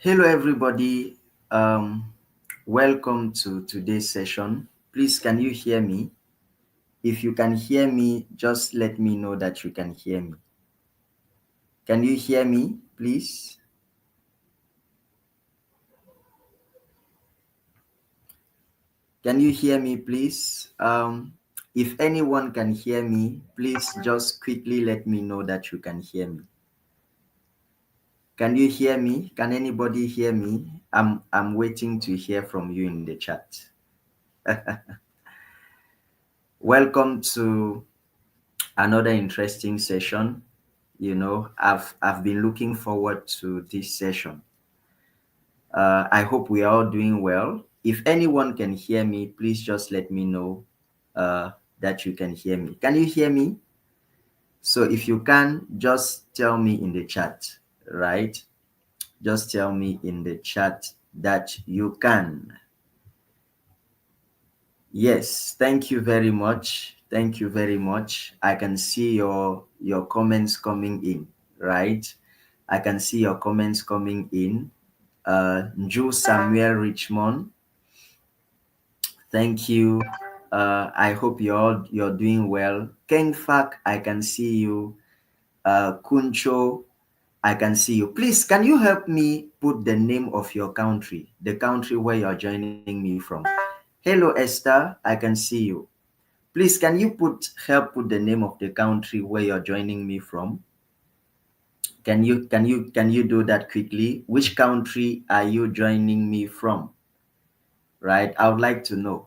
Hello, everybody. Welcome to today's session. Please, can you hear me? If you can hear me, just let me know that you can hear me. Can you hear me, please? Can you hear me, please? If anyone can hear me, please just quickly let me know that you can hear me. Can you hear me? Can anybody hear me? I'm waiting to hear from you in the chat. Welcome to another interesting session. I've been looking forward to this session. I hope we are all doing well. If anyone can hear me, please just let me know that you can hear me. Can you hear me? So if you can, just tell me in the chat, right? Just tell me in the chat that you can. Yes, thank you very much. Thank you very much. I can see your comments coming in, right? I can see your comments coming in. Nju Samuel Richmond, thank you. I hope you're doing well. Ken Fak, I can see you. Kuncho, I can see you. Please, can you help me put the name of your country, the country where you're joining me from? Hello, Esther, I can see you. Please, can you help put the name of the country where you're joining me from? Can you do that quickly? Which country are you joining me from? Right? I would like to know.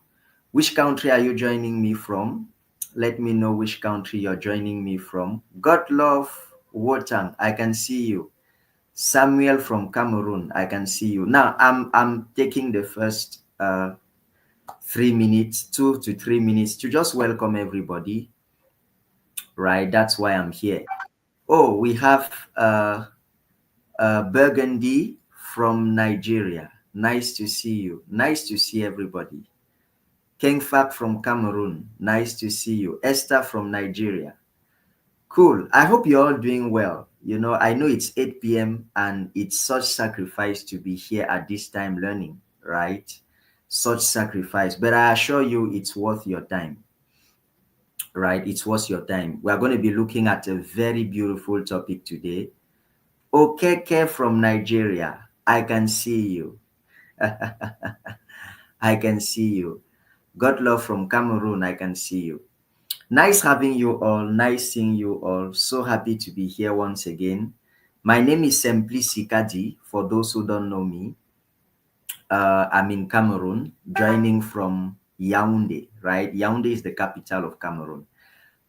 Which country are you joining me from? Let me know which country you're joining me from. Godlove Wotang, I can see you. Samuel from Cameroon, I can see you. Now I'm taking the first 3 minutes, 2 to 3 minutes to just welcome everybody. Right, that's why I'm here. Oh, we have Burgundy from Nigeria. Nice to see you. Nice to see everybody. King Fak from Cameroon. Nice to see you. Esther from Nigeria. Cool. I hope you're all doing well. I know it's 8 p.m. and it's such sacrifice to be here at this time learning, right? Such sacrifice. But I assure you it's worth your time, right? It's worth your time. We're going to be looking at a very beautiful topic today. Okeke from Nigeria. I can see you. I can see you. Godlove from Cameroon. I can see you. Nice having you all. Nice seeing you all. So happy to be here once again. My name is Simplici Kadi, for those who don't know me. I'm in Cameroon, joining from Yaoundé, right? Yaoundé is the capital of Cameroon.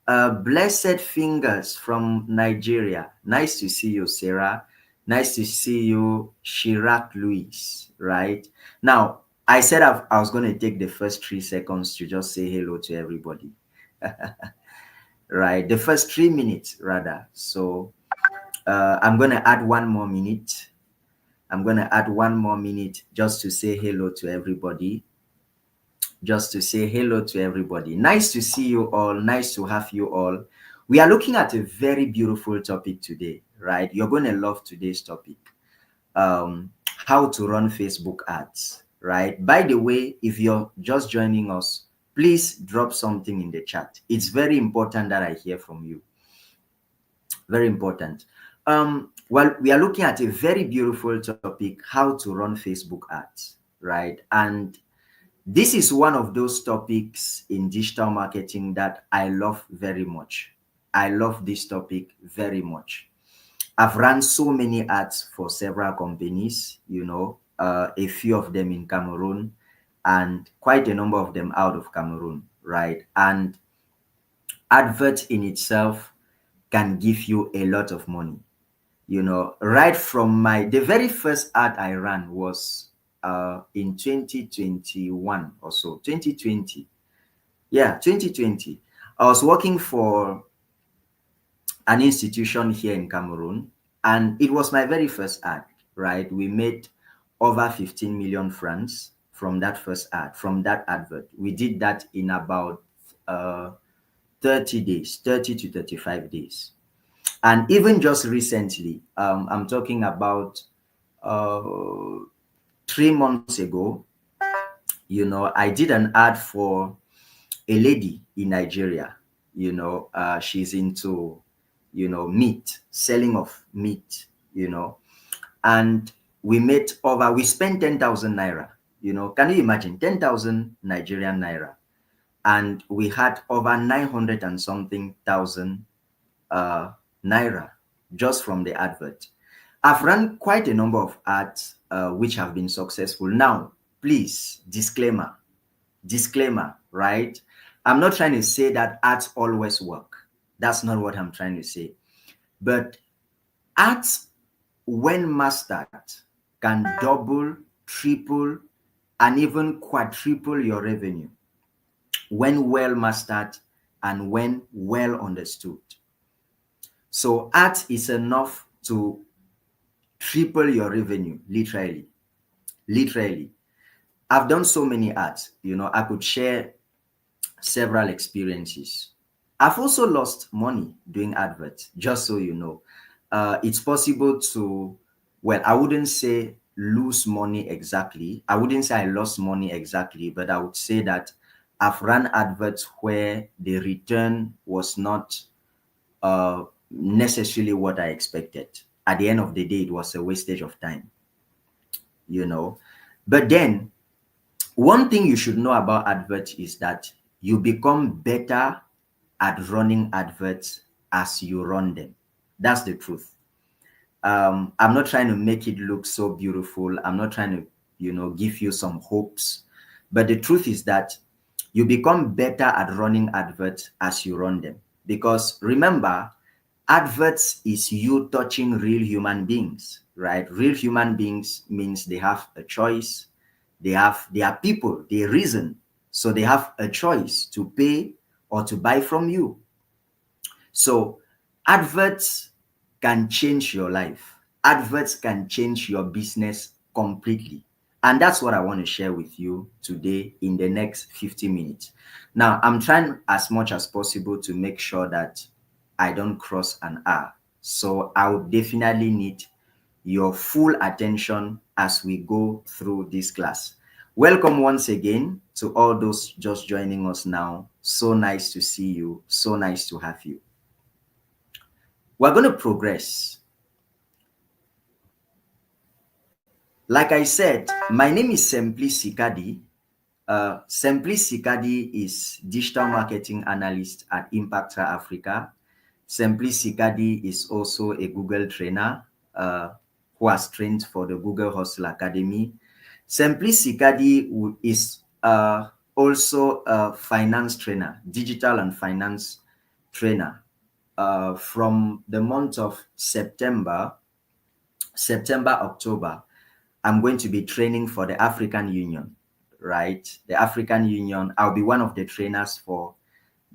Blessed Fingers from Nigeria. Nice to see you, Sarah. Nice to see you, Chirac Louis, right? Now, I said I was going to take the first 3 seconds to just say hello to everybody. Right, the first 3 minutes rather. So I'm going to add 1 more minute. I'm going to add 1 more minute just to say hello to everybody. Just to say hello to everybody. Nice to see you all. Nice to have you all. We are looking at a very beautiful topic today, right? You're going to love today's topic. How to run Facebook ads, right? By the way, if you're just joining us, please drop something in the chat. It's very important that I hear from you. Very important. Well, we are looking at a very beautiful topic, how to run Facebook ads, right? And this is one of those topics in digital marketing that I love very much. I love this topic very much. I've run so many ads for several companies, a few of them in Cameroon and quite a number of them out of Cameroon, right? And advert in itself can give you a lot of money. Right from the very first ad I ran was in 2021 or so, 2020. Yeah, 2020. I was working for an institution here in Cameroon, and it was my very first ad, right? We made over 15 million francs from that first ad, from that advert. We did that in about 30 days, 30 to 35 days. And even just recently, I'm talking about uh, 3 months ago, I did an ad for a lady in Nigeria. She's into, meat, selling of meat, and we spent 10,000 naira. Can you imagine 10,000 Nigerian naira? And we had over 900 and something thousand naira just from the advert. I've run quite a number of ads which have been successful. Now, please, disclaimer, right? I'm not trying to say that ads always work. That's not what I'm trying to say. But ads, when mastered, can double, triple, and even quadruple your revenue when well mastered and when well understood. So ads is enough to triple your revenue, literally. Literally. I've done so many ads, I could share several experiences. I've also lost money doing adverts, just so you know. It's possible to, well, I wouldn't say lose money exactly. I wouldn't say I lost money exactly, but I would say that I've run adverts where the return was not necessarily what I expected. At the end of the day, it was a wastage of time, But then, one thing you should know about adverts is that you become better at running adverts as you run them. That's the truth. I'm not trying to make it look so beautiful. I'm not trying to, give you some hopes. But the truth is that you become better at running adverts as you run them. Because remember, adverts is you touching real human beings, right? Real human beings means they have a choice. They are people, they reason. So they have a choice to pay or to buy from you. So adverts can change your life. Adverts can change your business completely. And that's what I want to share with you today in the next 50 minutes. Now, I'm trying as much as possible to make sure that I don't cross an hour. So I would definitely need your full attention as we go through this class. Welcome once again to all those just joining us now. So nice to see you. So nice to have you. We're going to progress. Like I said, my name is Simply Sikadi. Simply Sikadi is digital marketing analyst at Impactor Africa. Simply Sikadi is also a Google trainer who has trained for the Google Hustle Academy. Simply Sikadi is also a finance trainer, digital and finance trainer. From the month of September, October, I'm going to be training for the African Union, right? The African Union, I'll be one of the trainers for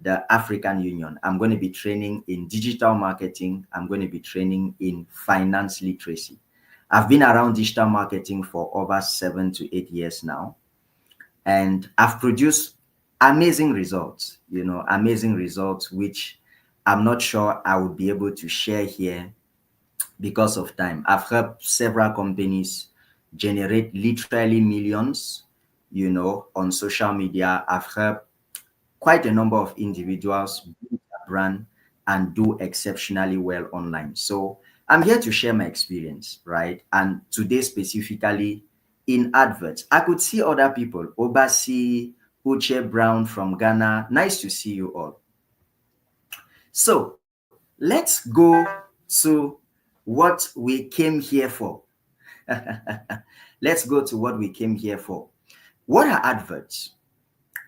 the African Union. I'm going to be training in digital marketing. I'm going to be training in finance literacy. I've been around digital marketing for over 7 to 8 years now, and I've produced amazing results, amazing results, which I'm not sure I would be able to share here because of time. I've helped several companies generate literally millions, on social media. I've helped quite a number of individuals build a brand and do exceptionally well online. So I'm here to share my experience, right? And today specifically in adverts, I could see other people, Obasi, Uche Brown from Ghana. Nice to see you all. So let's go to what we came here for. Let's go to what we came here for. What are adverts?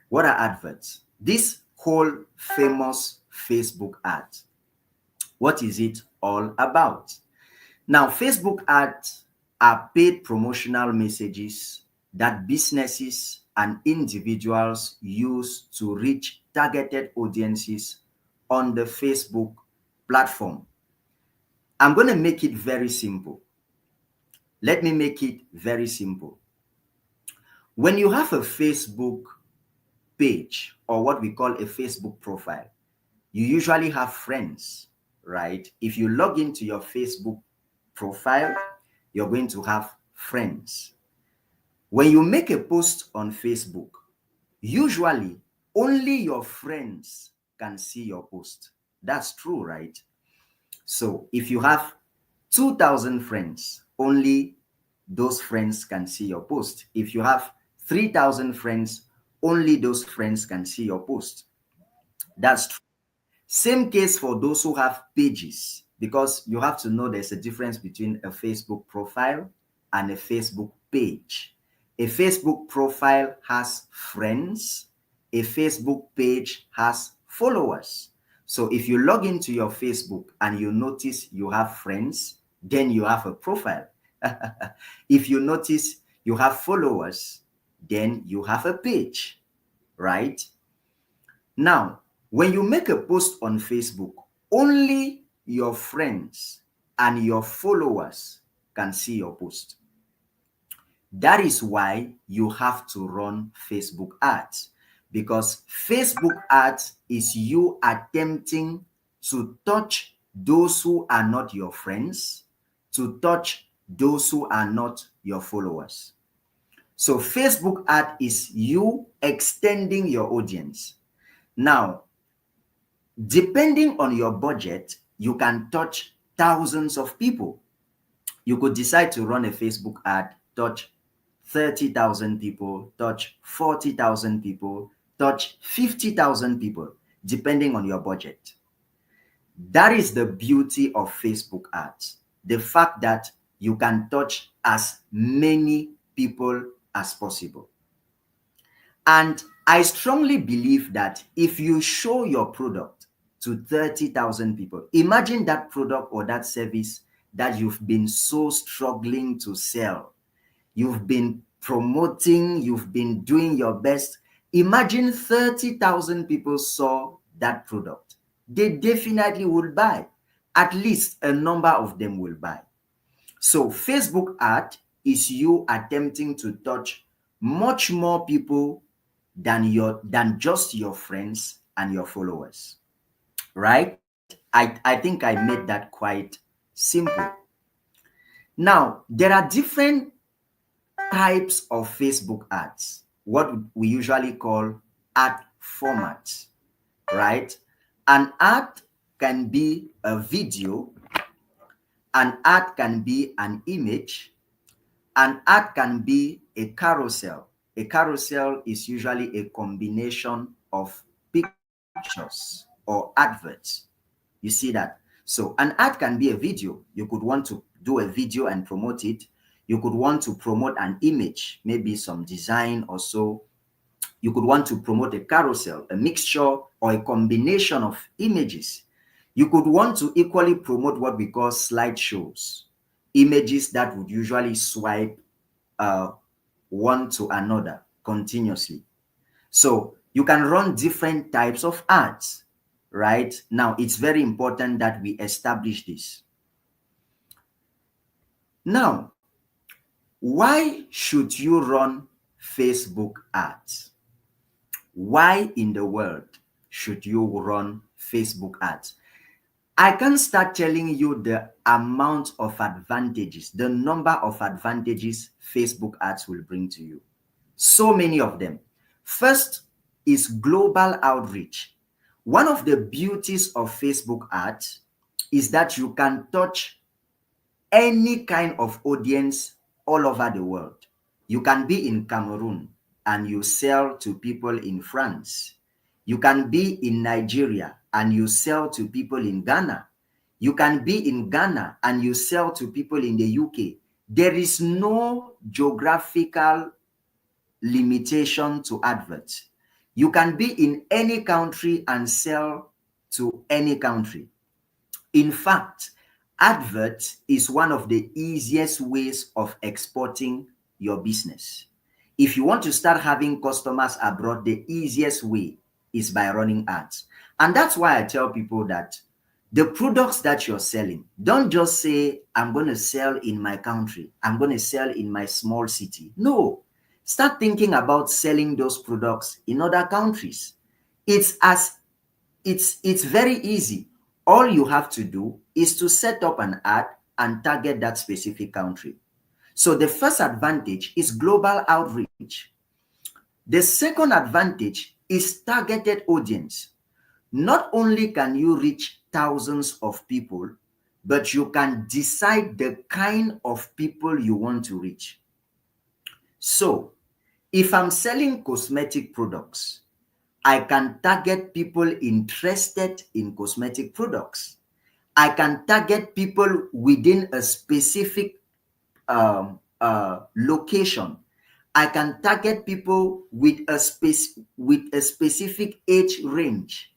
What are adverts? This whole famous Facebook ad. What is it all about? Now, Facebook ads are paid promotional messages that businesses and individuals use to reach targeted audiences on the Facebook platform. I'm going to make it very simple. Let me make it very simple. When you have a Facebook page, or what we call a Facebook profile, you usually have friends, right? If you log into your Facebook profile, you're going to have friends. When you make a post on Facebook, usually only your friends can see your post. That's true, right? So if you have 2,000 friends, only those friends can see your post. If you have 3,000 friends, only those friends can see your post. That's true. Same case for those who have pages, because you have to know there's a difference between a Facebook profile and a Facebook page. A Facebook profile has friends, a Facebook page has followers. So if you log into your Facebook and you notice you have friends, then you have a profile. If you notice you have followers, then you have a page, right? Now, when you make a post on Facebook, only your friends and your followers can see your post. That is why you have to run Facebook ads, because Facebook ads is you attempting to touch those who are not your friends, to touch those who are not your followers. So Facebook ad is you extending your audience. Now, depending on your budget, you can touch thousands of people. You could decide to run a Facebook ad, touch 30,000 people, touch 40,000 people, touch 50,000 people, depending on your budget. That is the beauty of Facebook ads. The fact that you can touch as many people as possible. And I strongly believe that if you show your product to 30,000 people, imagine that product or that service that you've been so struggling to sell. You've been promoting, you've been doing your best. Imagine 30,000 people saw that product. They definitely will buy. At least a number of them will buy. So Facebook ad is you attempting to touch much more people than just your friends and your followers, right? I think I made that quite simple. Now, there are different types of Facebook ads, what we usually call ad formats, right? An ad can be a video, an ad can be an image, an ad can be a carousel. A carousel is usually a combination of pictures or adverts. You see that? So an ad can be a video. You could want to do a video and promote it. You could want to promote an image, maybe some design or so. You could want to promote a carousel, a mixture or a combination of images. You could want to equally promote what we call slideshows, images that would usually swipe one to another continuously. So you can run different types of ads, right? Now, it's very important that we establish this. Now, why should you run Facebook ads? Why in the world should you run Facebook ads? I can start telling you the amount of advantages, the number of advantages Facebook ads will bring to you. So many of them. First is global outreach. One of the beauties of Facebook ads is that you can touch any kind of audience all over the world. You can be in Cameroon and you sell to people in France. You can be in Nigeria and you sell to people in Ghana. You can be in Ghana and you sell to people in the UK. There is no geographical limitation to adverts. You can be in any country and sell to any country. In fact, advert is one of the easiest ways of exporting your business. If you want to start having customers abroad, the easiest way is by running ads. And that's why I tell people that the products that you're selling, don't just say, I'm going to sell in my country, I'm going to sell in my small city. No, start thinking about selling those products in other countries. It's very easy. All you have to do is to set up an ad and target that specific country. So the first advantage is global outreach. The second advantage is targeted audience. Not only can you reach thousands of people, but you can decide the kind of people you want to reach. So if I'm selling cosmetic products, I can target people interested in cosmetic products. I can target people within a specific location. I can target people with a specific age range.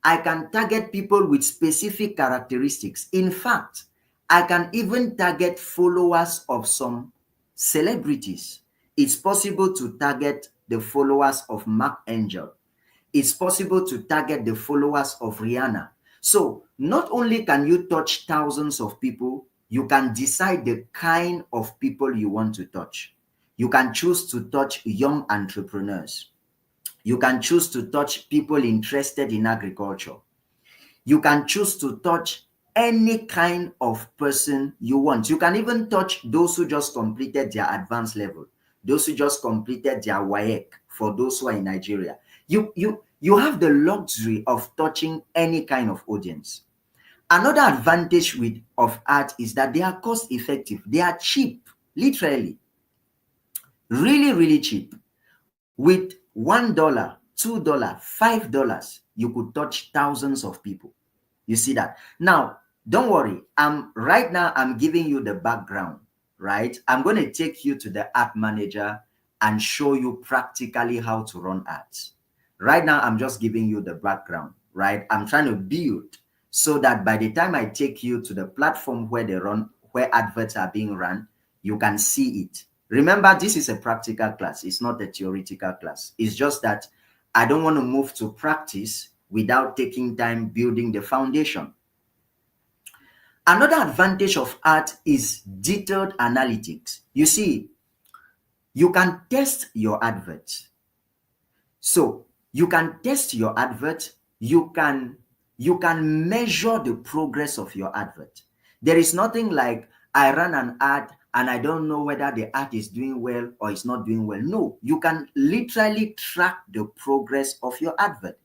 I can target people with specific characteristics. In fact, I can even target followers of some celebrities. It's possible to target the followers of Mark Angel. It's possible to target the followers of Rihanna. So not only can you touch thousands of people, you can decide the kind of people you want to touch. You can choose to touch young entrepreneurs. You can choose to touch people interested in agriculture. You can choose to touch any kind of person you want. You can even touch those who just completed their advanced level, those who just completed their WAEC, for those who are in Nigeria. You have the luxury of touching any kind of audience. Another advantage of art is that they are cost effective. They are cheap, literally. Really, really cheap. With $1, $2, $5, you could touch thousands of people. You see that? Now, don't worry. Right now I'm giving you the background, right? I'm going to take you to the Ad Manager and show you practically how to run ads. Right now, I'm just giving you the background, right? I'm trying to build so that by the time I take you to the platform where adverts are being run, you can see it. Remember, this is a practical class. It's not a theoretical class. It's just that I don't want to move to practice without taking time building the foundation. Another advantage of art is detailed analytics. You see, you can test your adverts. So you can test your advert. You can measure the progress of your advert. There is nothing like I run an ad and I don't know whether the ad is doing well or it's not doing well. No, you can literally track the progress of your advert.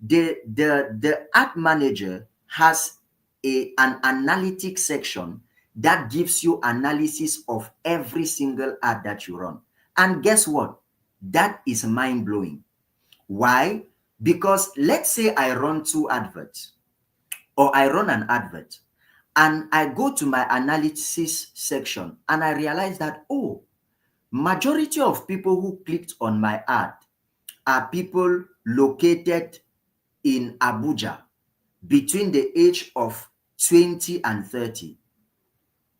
The ad manager has an analytics section that gives you analysis of every single ad that you run. And guess what? That is mind-blowing. Why? Because let's say I run 2 adverts or I run an advert and I go to my analysis section and I realize that, oh, majority of people who clicked on my ad are people located in Abuja between the age of 20 and 30.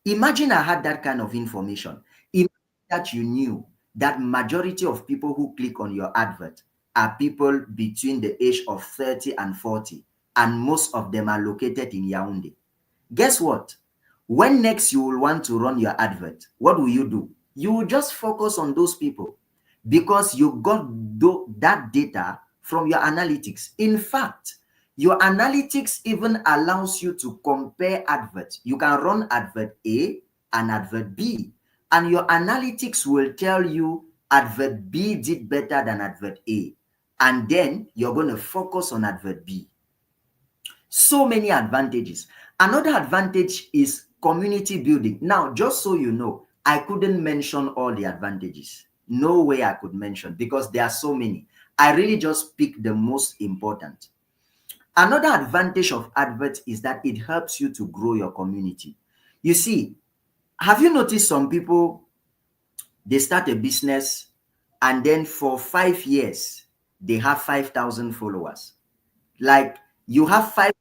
Imagine I had that kind of information. Imagine that you knew that majority of people who click on your advert are people between the age of 30 and 40, and most of them are located in Yaoundé. Guess what? When next you will want to run your advert, what will you do? You will just focus on those people because you got that data from your analytics. In fact, your analytics even allows you to compare adverts. You can run advert A and advert B, and your analytics will tell you advert B did better than advert A. And then you're going to focus on advert B. So many advantages. Another advantage is community building. Now, just so you know, I couldn't mention all the advantages. No way I could mention because there are so many. I really just picked the most important. Another advantage of adverts is that it helps you to grow your community. You see, have you noticed some people, they start a business and then for 5 years, they have 5,000 followers. Like you have 5,000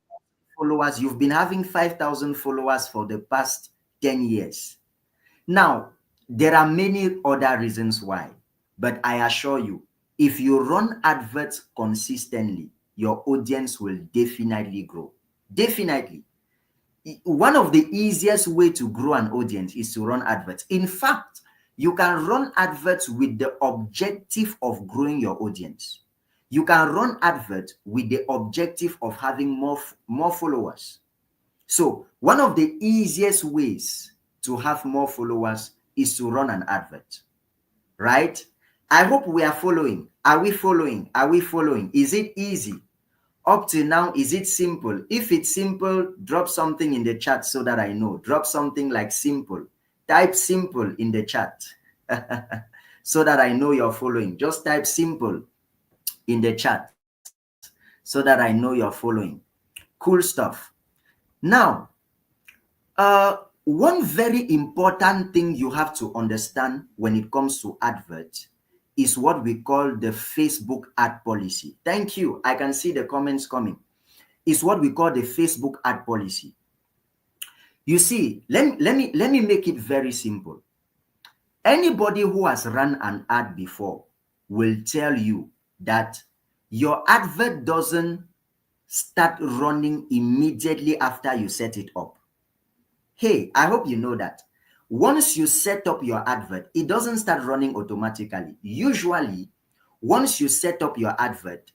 followers, you've been having 5,000 followers for the past 10 years. Now, there are many other reasons why, but I assure you, if you run adverts consistently, your audience will definitely grow. Definitely. One of the easiest way to grow an audience is to run adverts. In fact, you can run adverts with the objective of growing your audience. You can run adverts with the objective of having more followers. So one of the easiest ways to have more followers is to run an advert, right? I hope we are following. Are we following? Are we following? Is it easy? Up to now, is it simple? If it's simple, drop something in the chat so that I know. Drop something like simple. Type simple in the chat so that I know you're following. Just type simple in the chat so that I know you're following. Cool stuff. Now, one very important thing you have to understand when it comes to adverts is what we call the Facebook ad policy. Thank you. I can see the comments coming. It's what we call the Facebook ad policy. You see, let me make it very simple. Anybody who has run an ad before will tell you that your advert doesn't start running immediately after you set it up. Hey, I hope you know that. Once you set up your advert, it doesn't start running automatically. Usually, once you set up your advert,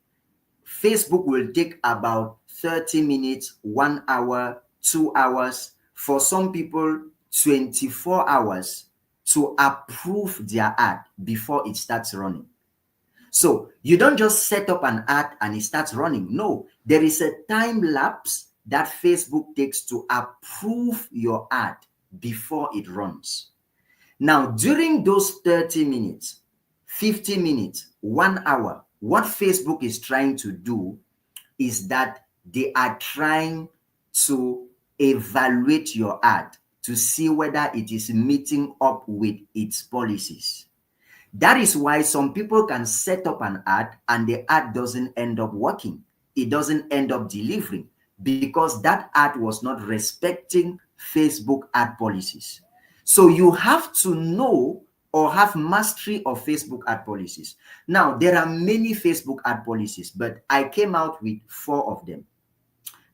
Facebook will take about 30 minutes, 1 hour, 2 hours, for some people, 24 hours to approve their ad before it starts running. So you don't just set up an ad and it starts running. No, there is a time lapse that Facebook takes to approve your ad before it runs. Now, during those 30 minutes, 50 minutes, 1 hour, what Facebook is trying to do is that they are trying to evaluate your ad to see whether it is meeting up with its policies. That is why some people can set up an ad and the ad doesn't end up working. It doesn't end up delivering because that ad was not respecting Facebook ad policies. So you have to know or have mastery of Facebook ad policies. Now, there are many Facebook ad policies, but I came out with 4 of them.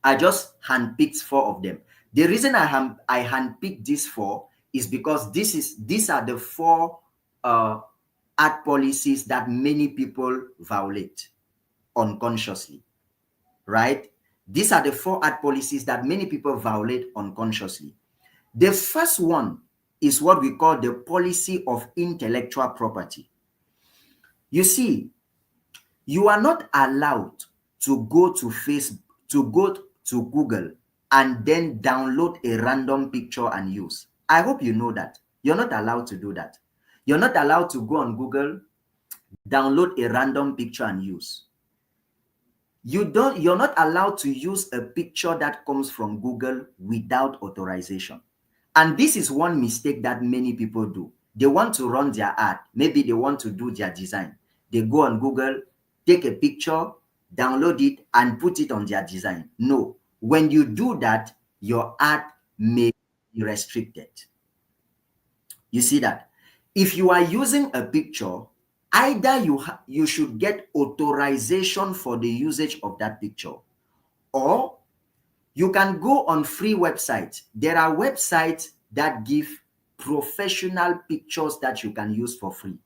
I just handpicked 4 of them. The reason I handpicked these 4 is because these are the 4 ad policies that many people violate unconsciously, right? These are the 4 ad policies that many people violate unconsciously. The first one is what we call the policy of intellectual property. You see, you are not allowed to go to Facebook, to go to Google and then download a random picture and use. I hope you know that. You're not allowed to do that. You're not allowed to go on Google, download a random picture and use. You're not allowed to use a picture that comes from Google without authorization. And this is one mistake that many people do. They want to run their ad. Maybe they want to do their design. They go on Google, take a picture, download it, and put it on their design. No. When you do that, your ad may be restricted. You see that? If you are using a picture, either you should get authorization for the usage of that picture, or you can go on free websites. There are websites that give professional pictures that you can use for free.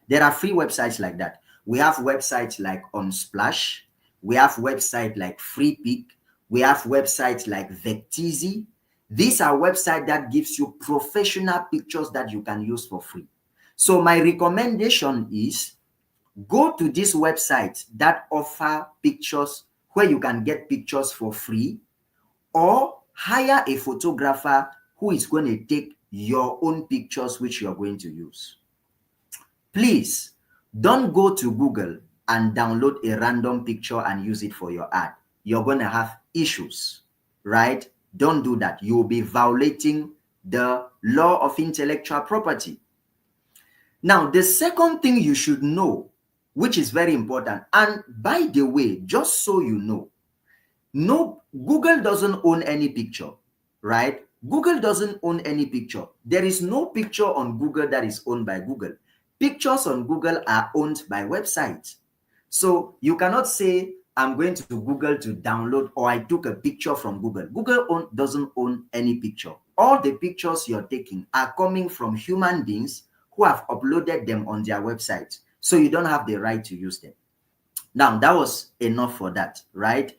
There are free websites like that. We have websites like Unsplash. We have websites like FreePic. We have websites like Vecteezy. These are websites that gives you professional pictures that you can use for free. So my recommendation is go to these websites that offer pictures where you can get pictures for free, or hire a photographer who is going to take your own pictures which you're going to use. Please don't go to Google and download a random picture and use it for your ad. You're going to have issues, right? Don't do that. You will be violating the law of intellectual property. Now, the second thing you should know, which is very important, and by the way, just so you know, no, Google doesn't own any picture, right? Google doesn't own any picture. There is no picture on Google that is owned by Google. Pictures on Google are owned by websites. So you cannot say, I'm going to Google to download, or I took a picture from Google. Google doesn't own any picture. All the pictures you're taking are coming from human beings who have uploaded them on their website. So you don't have the right to use them. Now, that was enough for that, right?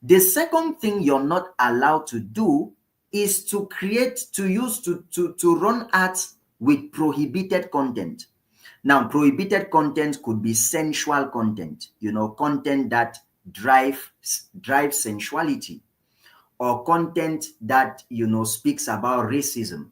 The second thing you're not allowed to do is to run ads with prohibited content. Now, prohibited content could be sensual content, content that drives sensuality, or content that, speaks about racism,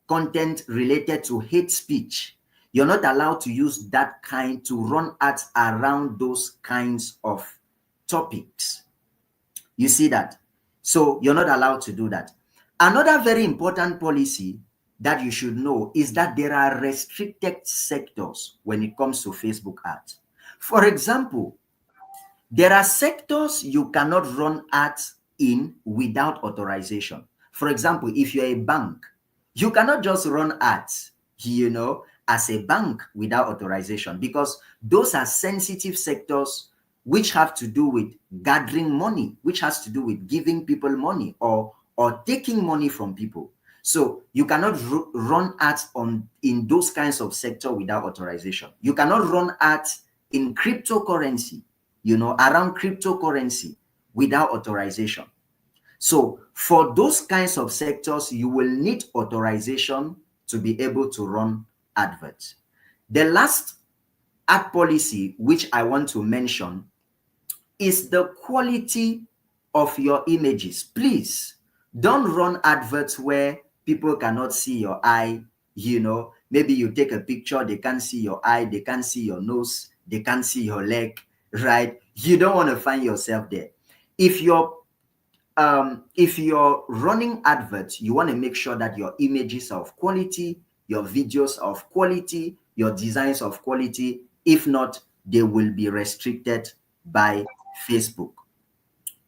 content related to hate speech. You're not allowed to use that kind to run ads around those kinds of topics. You see that? So you're not allowed to do that. Another very important policy that you should know is that there are restricted sectors when it comes to Facebook ads. For example, there are sectors you cannot run ads in without authorization. For example, if you're a bank, you cannot just run ads, as a bank without authorization, because those are sensitive sectors which have to do with gathering money, which has to do with giving people money or taking money from people. So you cannot run ads in those kinds of sector without authorization. You cannot run ads in cryptocurrency, around cryptocurrency without authorization. So for those kinds of sectors, you will need authorization to be able to run adverts. The last ad policy which I want to mention is the quality of your images. Please don't run adverts where people cannot see your eye. Maybe you take a picture, they can't see your eye, they can't see your nose, they can't see your leg, right? You don't want to find yourself there. If you're running adverts, you want to make sure that your images are of quality, your videos are of quality, your designs of quality. If not, they will be restricted by Facebook.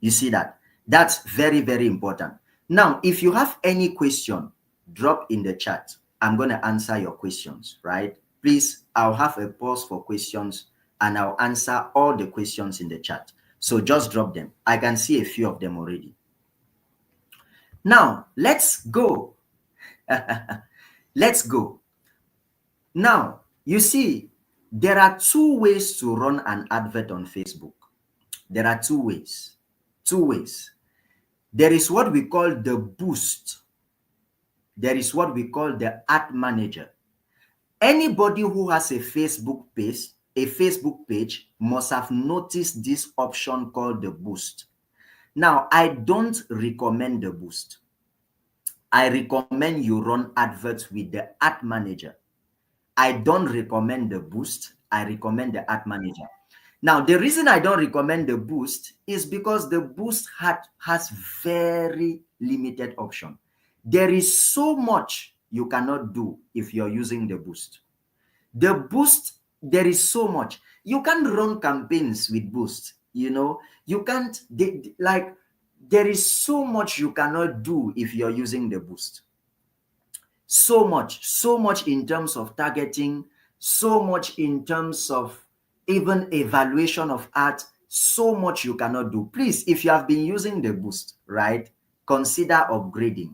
You see that? That's very, very important. Now, if you have any question, drop in the chat. I'm going to answer your questions, right? Please, I'll have a pause for questions and I'll answer all the questions in the chat. So just drop them. I can see a few of them already. Now, let's go. Let's go. Now, you see, there are two ways to run an advert on Facebook. There are two ways. There is what we call the boost. There is what we call the ad manager. Anybody who has a Facebook page must have noticed this option called the boost. Now, I don't recommend the boost. I recommend you run adverts with the ad manager. I don't recommend the boost. I recommend the ad manager. Now, the reason I don't recommend the boost is because the boost has very limited option. There is so much you cannot do if you're using the boost. The boost, there is so much. You can't run campaigns with boost, you can't, there is so much you cannot do if you're using the boost. So much in terms of targeting, so much in terms of even evaluation of ads, so much you cannot do. Please, if you have been using the boost, right, consider upgrading.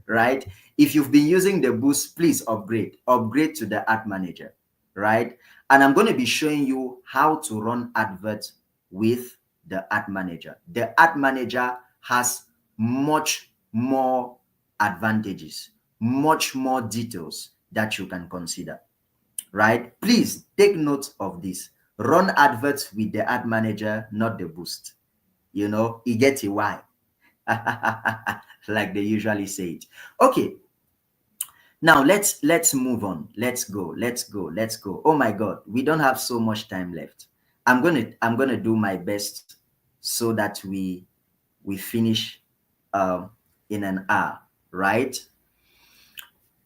Right? If you've been using the boost, please upgrade to the ad manager, right? And I'm going to be showing you how to run adverts with the ad manager. The ad manager has much more advantages, much more details that you can consider, right? Please take note of this. Run adverts with the ad manager, not the boost. You get a why. Like they usually say it. Okay. Now let's move on. Let's go. Oh my God, we don't have so much time left. I'm gonna do my best so that we finish in an hour, right?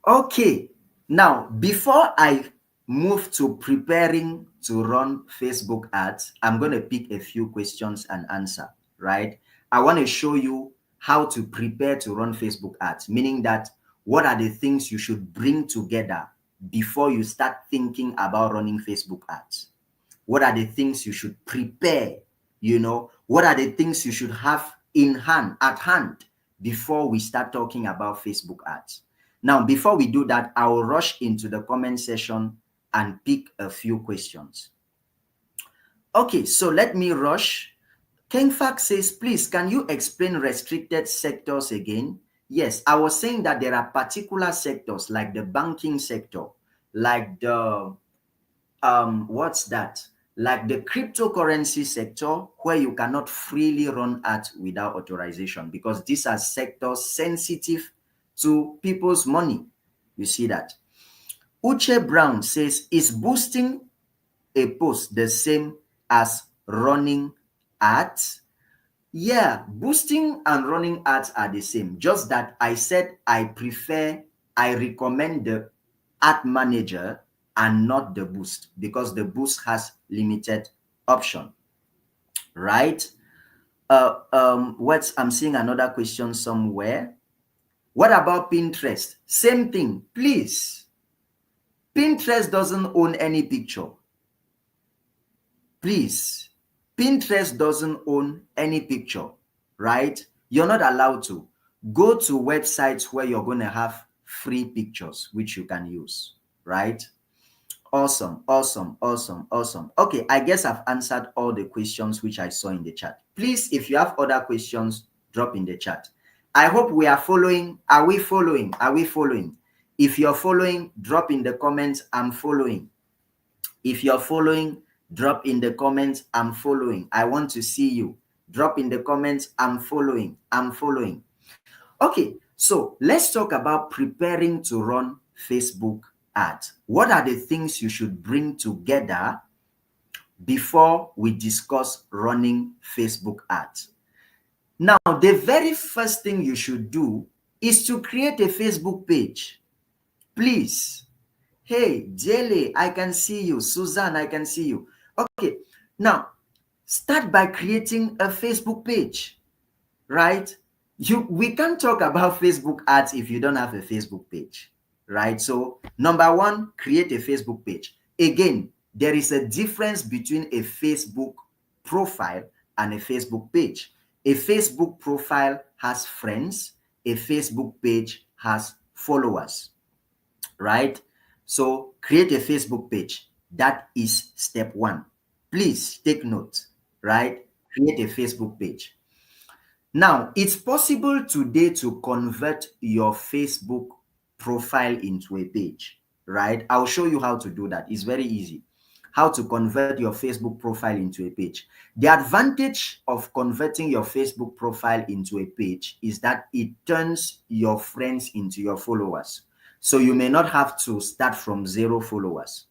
Okay. Now, before I move to preparing to run Facebook ads, I'm going to pick a few questions and answer, right? I want to show you how to prepare to run Facebook ads, meaning that what are the things you should bring together before you start thinking about running Facebook ads? What are the things you should prepare? What are the things you should have at hand before we start talking about Facebook ads? Now, before we do that, I will rush into the comment section and pick a few questions. Okay, so let me rush. Kengfak says, please, can you explain restricted sectors again? Yes, I was saying that there are particular sectors like the banking sector, like the what's that? Like the cryptocurrency sector, where you cannot freely run ads without authorization, because these are sectors sensitive to people's money. You see that? Uche Brown says, is boosting a post the same as running ads? Yeah, boosting and running ads are the same. Just that I said I recommend the ad manager and not the boost, because the boost has limited option, right? I'm seeing another question somewhere. What about Pinterest? Same thing, please. Pinterest doesn't own any picture. Please, Pinterest doesn't own any picture, right? You're not allowed to. Go to websites where you're going to have free pictures, which you can use, right? Awesome, awesome, awesome, awesome. Okay, I guess I've answered all the questions which I saw in the chat. Please, if you have other questions, drop in the chat. I hope we are following. Are we following? Are we following? If you're following, drop in the comments, I'm following. If you're following, drop in the comments, I'm following. I want to see you. Drop in the comments, I'm following. I'm following. Okay, so let's talk about preparing to run Facebook ads. What are the things you should bring together before we discuss running Facebook ads? Now, the very first thing you should do is to create a Facebook page. Please. Hey, Jele, I can see you. Suzanne, I can see you. Okay, now start by creating a Facebook page, right? We can't talk about Facebook ads if you don't have a Facebook page, right? So number one, create a Facebook page. Again, there is a difference between a Facebook profile and a Facebook page. A Facebook profile has friends, a Facebook page has followers, right? So create a Facebook page. That is step one. Please take note, right? Create a Facebook page. Now, it's possible today to convert your Facebook profile into a page, right? I'll show you how to do that. It's very easy. How to convert your Facebook profile into a page. The advantage of converting your Facebook profile into a page is that it turns your friends into your followers. So you may not have to start from 0 followers.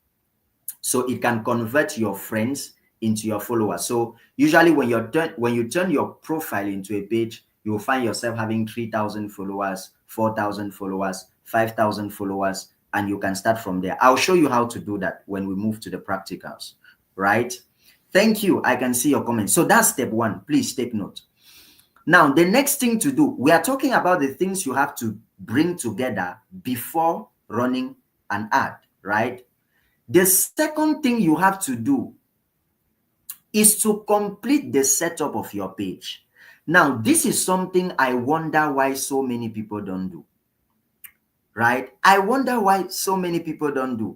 So it can convert your friends into your followers. So usually when you turn your profile into a page, you will find yourself having 3,000 followers, 4,000 followers, 5,000 followers, and you can start from there. I'll show you how to do that when we move to the practicals, right? Thank you. I can see your comments. So that's step one. Please take note. Now, the next thing to do, we are talking about the things you have to bring together before running an ad, right? The second thing you have to do is to complete the setup of your page. Now, this is something I wonder why so many people don't do, right? I wonder why so many people don't do.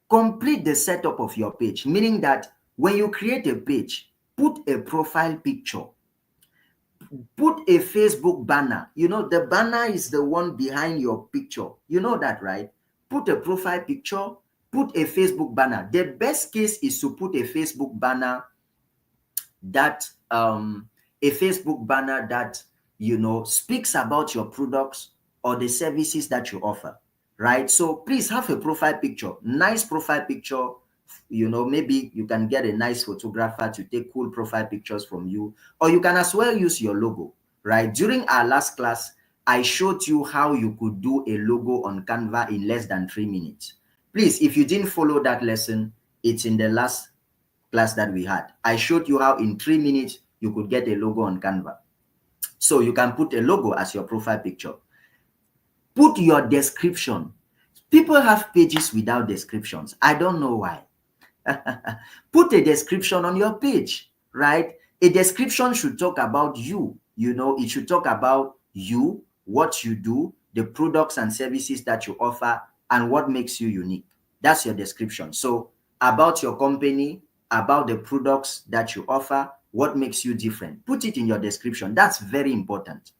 Complete the setup of your page, meaning that when you create a page, put a profile picture, put a Facebook banner. You know, the banner is the one behind your picture. You know that, right? Put a profile picture, put a Facebook banner. The best case is to put a Facebook banner that you know speaks about your products or the services that you offer, right? So please have a profile picture, nice profile picture. You know, maybe you can get a nice photographer to take cool profile pictures from you, or you can as well use your logo, right? During our last class, I showed you how you could do a logo on Canva in less than 3 minutes. Please, if you didn't follow that lesson, it's in the last class that we had. I showed you how in 3 minutes you could get a logo on Canva. So you can put a logo as your profile picture. Put your description. People have pages without descriptions. I don't know why. Put a description on your page, right? A description should talk about you. You know, it should talk about you, what you do, the products and services that you offer, and what makes you unique. That's your description. So about your company, about the products that you offer, what makes you different. Put it in your description. That's very important.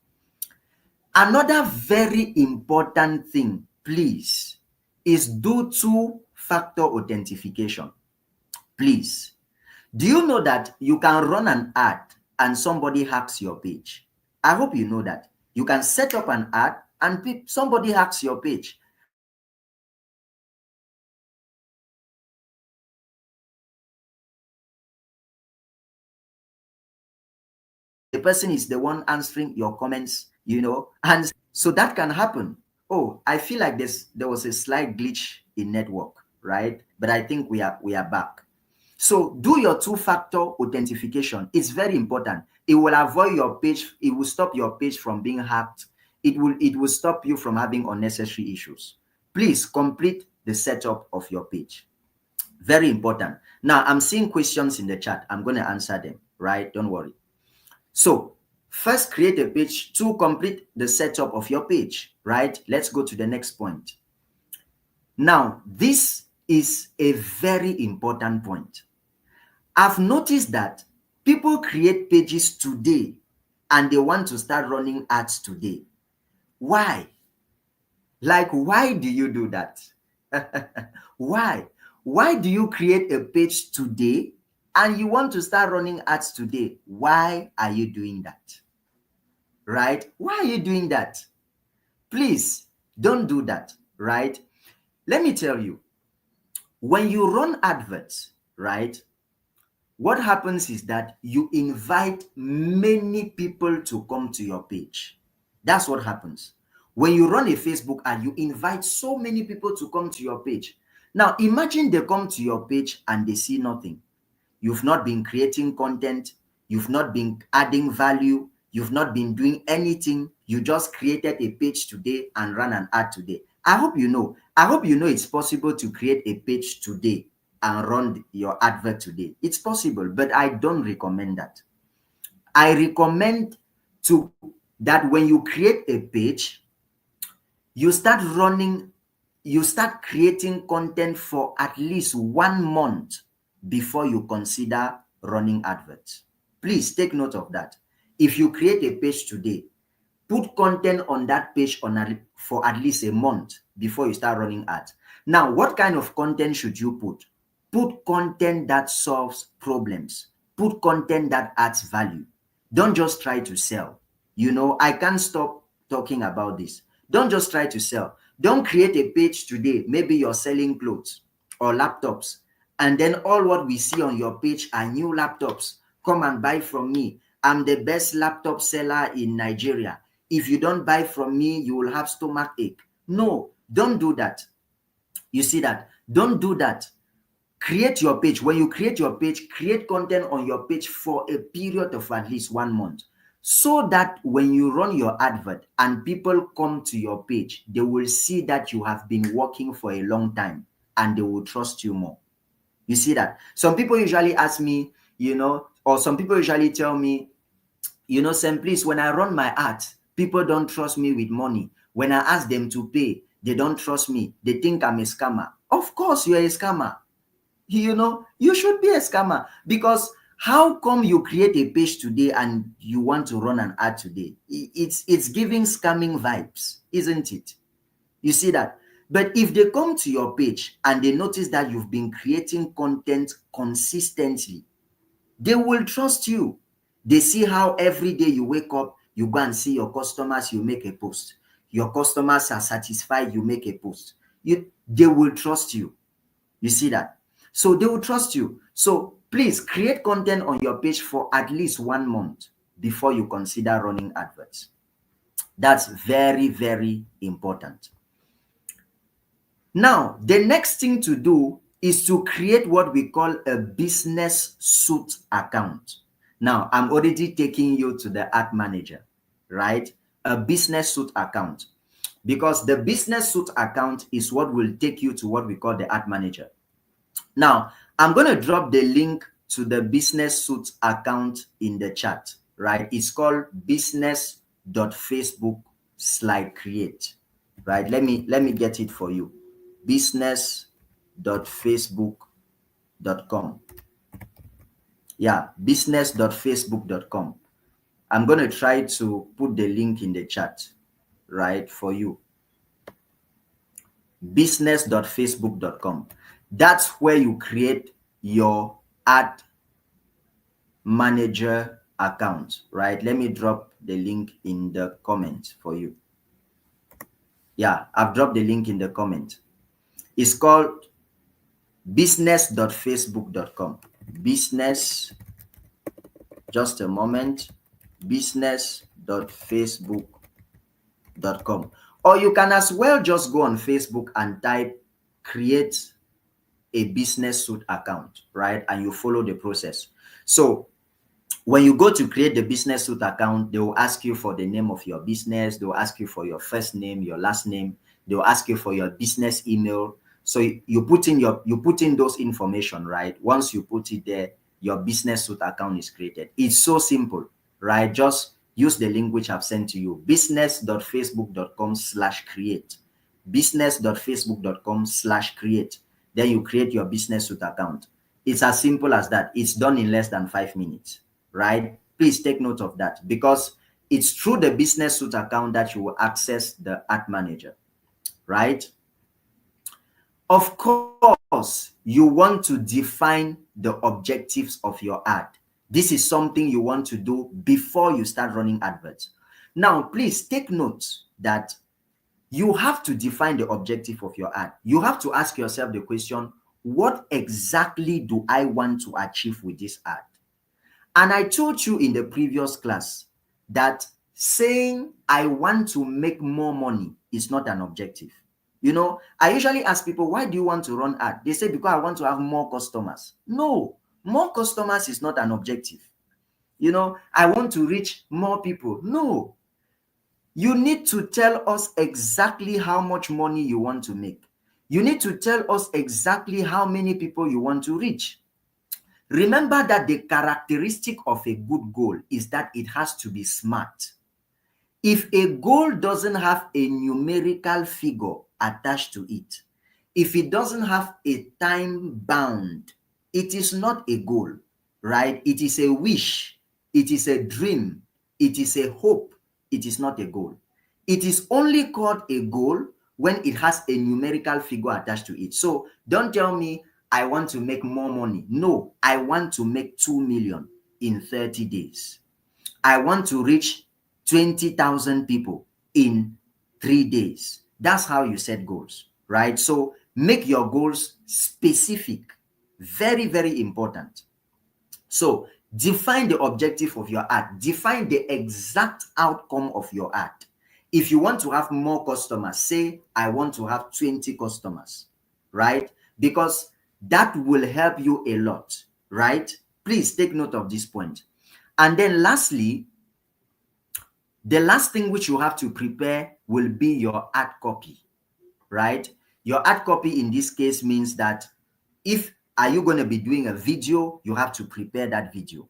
Another very important thing, please, is do two-factor authentication. Please. Do you know that you can run an ad and somebody hacks your page? I hope you know that. You can set up an ad and somebody hacks your page. The person is the one answering your comments, and so that can happen. Oh, I feel like there was a slight glitch in network, right? But I think we are back. So do your two-factor authentication. It's very important. It will avoid your page. It will stop your page from being hacked. It will stop you from having unnecessary issues. Please complete the setup of your page. Very important. Now, I'm seeing questions in the chat. I'm going to answer them, right? Don't worry. So first, create a page to complete the setup of your page, right? Let's go to the next point. Now, this is a very important point. I've noticed that people create pages today and they want to start running ads today. Why? Like, why do you do that? Why? Why do you create a page today and you want to start running ads today? Why are you doing that? Right? Why are you doing that? Please don't do that, right? Let me tell you, when you run adverts, right, what happens is that you invite many people to come to your page. That's what happens. When you run a Facebook ad, you invite so many people to come to your page. Now, imagine they come to your page and they see nothing. You've not been creating content. You've not been adding value. You've not been doing anything. You just created a page today and ran an ad today. I hope you know it's possible to create a page today and run your advert today. It's possible, but I don't recommend that. I recommend that when you create a page, you start creating content for at least 1 month before you consider running adverts. Please take note of that. If you create a page today, put content on that page for at least a month before you start running ads. Now, what kind of content should you put? Put content that solves problems. Put content that adds value. Don't just try to sell. I can't stop talking about this. Don't just try to sell. Don't create a page today. Maybe you're selling clothes or laptops, and then all what we see on your page are new laptops. Come and buy from me. I'm the best laptop seller in Nigeria. If you don't buy from me, you will have stomach ache. No, don't do that. You see that? Don't do that. Create your page. When you create your page, create content on your page for a period of at least 1 month, so that when you run your advert and people come to your page, they will see that you have been working for a long time and they will trust you more. You see that? Some people usually ask me, or some people usually tell me, Sam, please, when I run my ads, people don't trust me with money. When I ask them to pay, they don't trust me. They think I'm a scammer. Of course, you're a scammer. You should be a scammer, because how come you create a page today and you want to run an ad today? It's giving scamming vibes, isn't it? You see that? But if they come to your page and they notice that you've been creating content consistently, they will trust you. They see how every day you wake up, you go and see your customers, you make a post. Your customers are satisfied, you make a post. They will trust you. You see that? So they will trust you. So please create content on your page for at least 1 month before you consider running adverts. That's very, very important. Now, the next thing to do is to create what we call a business suite account. Now, I'm already taking you to the ad manager, right? A business suite account. Because the business suite account is what will take you to what we call the ad manager. Now, I'm going to drop the link to the business suite account in the chat, right? It's called business.facebook/create, right? Let me get it for you. business.facebook.com. Yeah, business.facebook.com. I'm going to try to put the link in the chat. right, for you. Business.facebook.com. That's where you create your ad manager account, right? Let me drop the link in the comment for you. Yeah, I've dropped the link in the comment. It's called business.facebook.com. Business, just a moment, business.facebook.com. Or you can as well just go on Facebook and type create a business suit account, right? And you follow the process. So when you go to create the business suit account, they will ask you for the name of your business. They will ask you for your first name, your last name. They will ask you for your business email. So you put in those information, right? Once you put it there, your business suit account is created. It's so simple, right? Just use the link which I've sent to you, business.facebook.com/create. Business.facebook.com/create. Then you create your business suit account. It's as simple as that. It's done in less than 5 minutes, right? Please take note of that, because it's through the business suit account that you will access the ad manager, right? Of course, you want to define the objectives of your ad. This is something you want to do before you start running adverts. Now, please take note that you have to define the objective of your ad. You have to ask yourself the question, what exactly do I want to achieve with this ad? And I told you in the previous class that saying I want to make more money is not an objective. You know, I usually ask people, why do you want to run ad? They say, because I want to have more customers. No, more customers is not an objective. You know, I want to reach more people. No, you need to tell us exactly how much money you want to make. You need to tell us exactly how many people you want to reach. Remember that the characteristic of a good goal is that it has to be smart. If a goal doesn't have a numerical figure attached to it, if it doesn't have a time bound, it is not a goal, right? It is a wish, it is a dream, it is a hope, it is not a goal. It is only called a goal when it has a numerical figure attached to it. So don't tell me I want to make more money. No, I want to make 2 million in 30 days. I want to reach 20,000 people in 3 days. That's how you set goals, right? So make your goals specific. Very, very important. So define the objective of your ad. Define the exact outcome of your ad. If you want to have more customers, say, I want to have 20 customers, right? Because that will help you a lot, right? Please take note of this point. And then lastly, the last thing which you have to prepare will be your ad copy, right? Your ad copy in this case means that are you going to be doing a video? You have to prepare that video.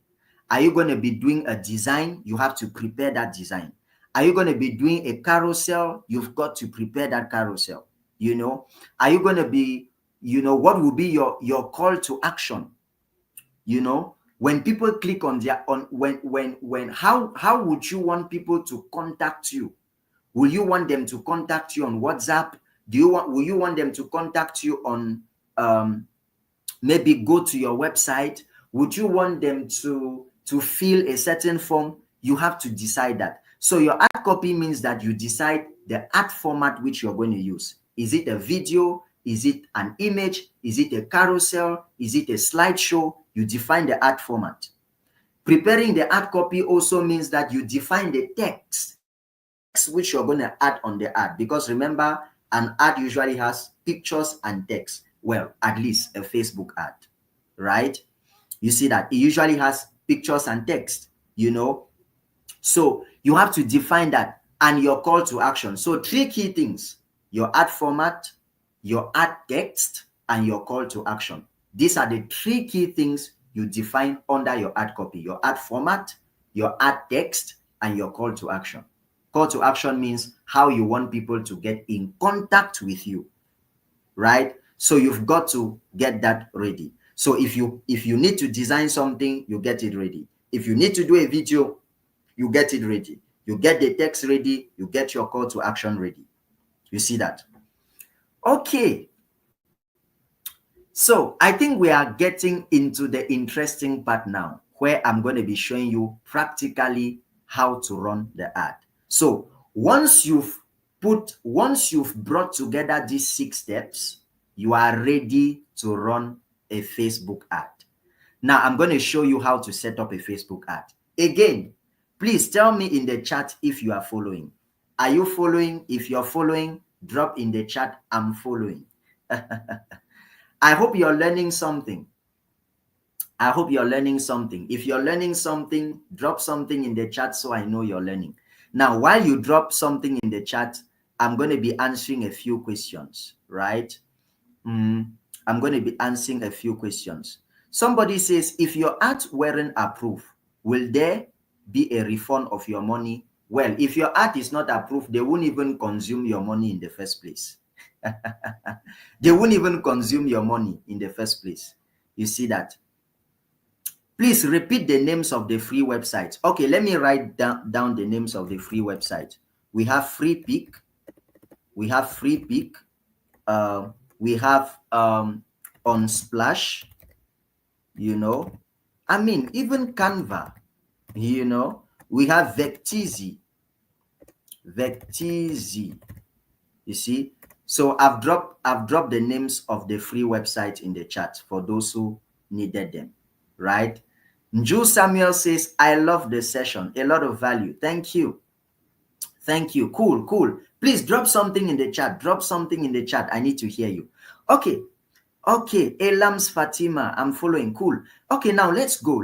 Are you going to be doing a design? You have to prepare that design. Are you going to be doing a carousel? You've got to prepare that carousel. You know, are you going to be, you know, what will be your call to action? You know, when people click on how would you want people to contact you? Will you want them to contact you on WhatsApp? Will you want them to contact you on maybe go to your website? Would you want them to fill a certain form? You have to decide that. So your ad copy means that you decide the ad format which you're going to use. Is it a video? Is it an image? Is it a carousel? Is it a slideshow? You define the ad format. Preparing the ad copy also means that you define the text which you're going to add on the ad. Because remember, an ad usually has pictures and text. Well, at least a Facebook ad, right? You see that it usually has pictures and text, you know. So you have to define that, and your call to action. So 3 key things: your ad format, your ad text, and your call to action. These are the 3 key things you define under your ad copy: your ad format, your ad text, and your call to action. Call to action means how you want people to get in contact with you, right? So you've got to get that ready. So if you need to design something, you get it ready. If you need to do a video, you get it ready. You get the text ready, you get your call to action ready. You see that? Okay. So I think we are getting into the interesting part now, where I'm going to be showing you practically how to run the ad. So once you've brought together these 6 steps, you are ready to run a Facebook ad. Now I'm going to show you how to set up a Facebook ad. Again, please tell me in the chat if you are following. Are you following? If you're following, drop in the chat, I'm following. I hope you're learning something. I hope you're learning something. If you're learning something, drop something in the chat so I know you're learning. Now, while you drop something in the chat, I'm going to be answering a few questions, right? I'm going to be answering a few questions. Somebody says, if your ad weren't approved, will there be a refund of your money? Well, if your ad is not approved, they won't even consume your money in the first place. They won't even consume your money in the first place. You see that? Please repeat the names of the free websites. Okay, let me write down the names of the free websites. We have FreePick. We have FreePick. We have Unsplash. You know, I mean, even Canva. You know, we have Vecteezy. Vecteezy. You see, so I've dropped the names of the free website in the chat for those who needed them, right? Nju Samuel says, I love the session, a lot of value. Thank you. Thank you. Cool. Please drop something in the chat. Drop something in the chat. I need to hear you. Okay. Elams Fatima, I'm following. Cool. Okay, now let's go.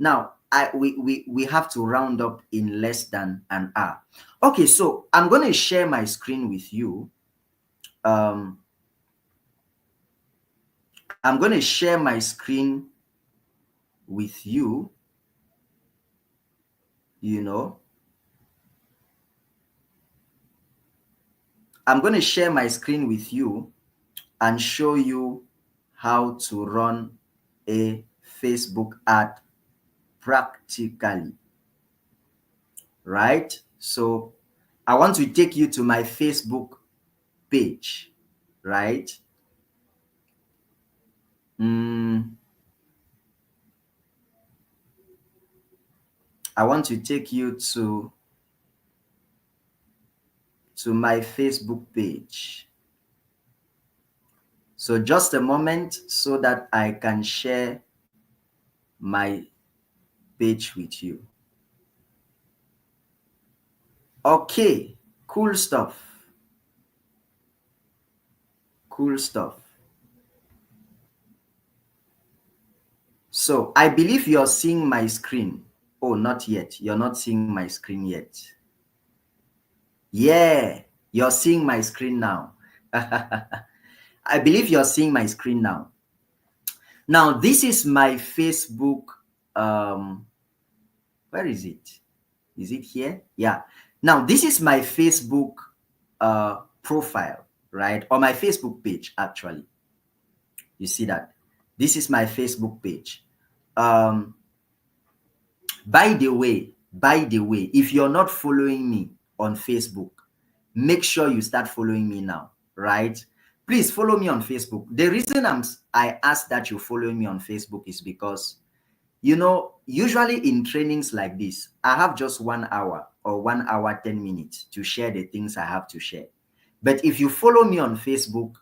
Now, we have to round up in less than an hour. Okay, so I'm going to share my screen with you. I'm going to share my screen with you. You know, I'm going to share my screen with you and show you how to run a Facebook ad practically. Right? So I want to take you to my Facebook page, right? I want to take you to my Facebook page. So just a moment so that I can share my page with you. Okay, cool stuff. So I believe you're seeing my screen. Oh, not yet. You're not seeing my screen yet. Yeah, you're seeing my screen now. I believe you're seeing my screen now. Now, this is my Facebook. Where is it? Is it here? Yeah. Now, this is my Facebook profile, right? Or my Facebook page, actually. You see that? This is my Facebook page. By the way, if you're not following me on Facebook, make sure you start following me now, right? Please follow me on Facebook. The reason I ask that you follow me on Facebook is because, you know, usually in trainings like this, I have just 1 hour or 1 hour, 10 minutes to share the things I have to share. But if you follow me on Facebook,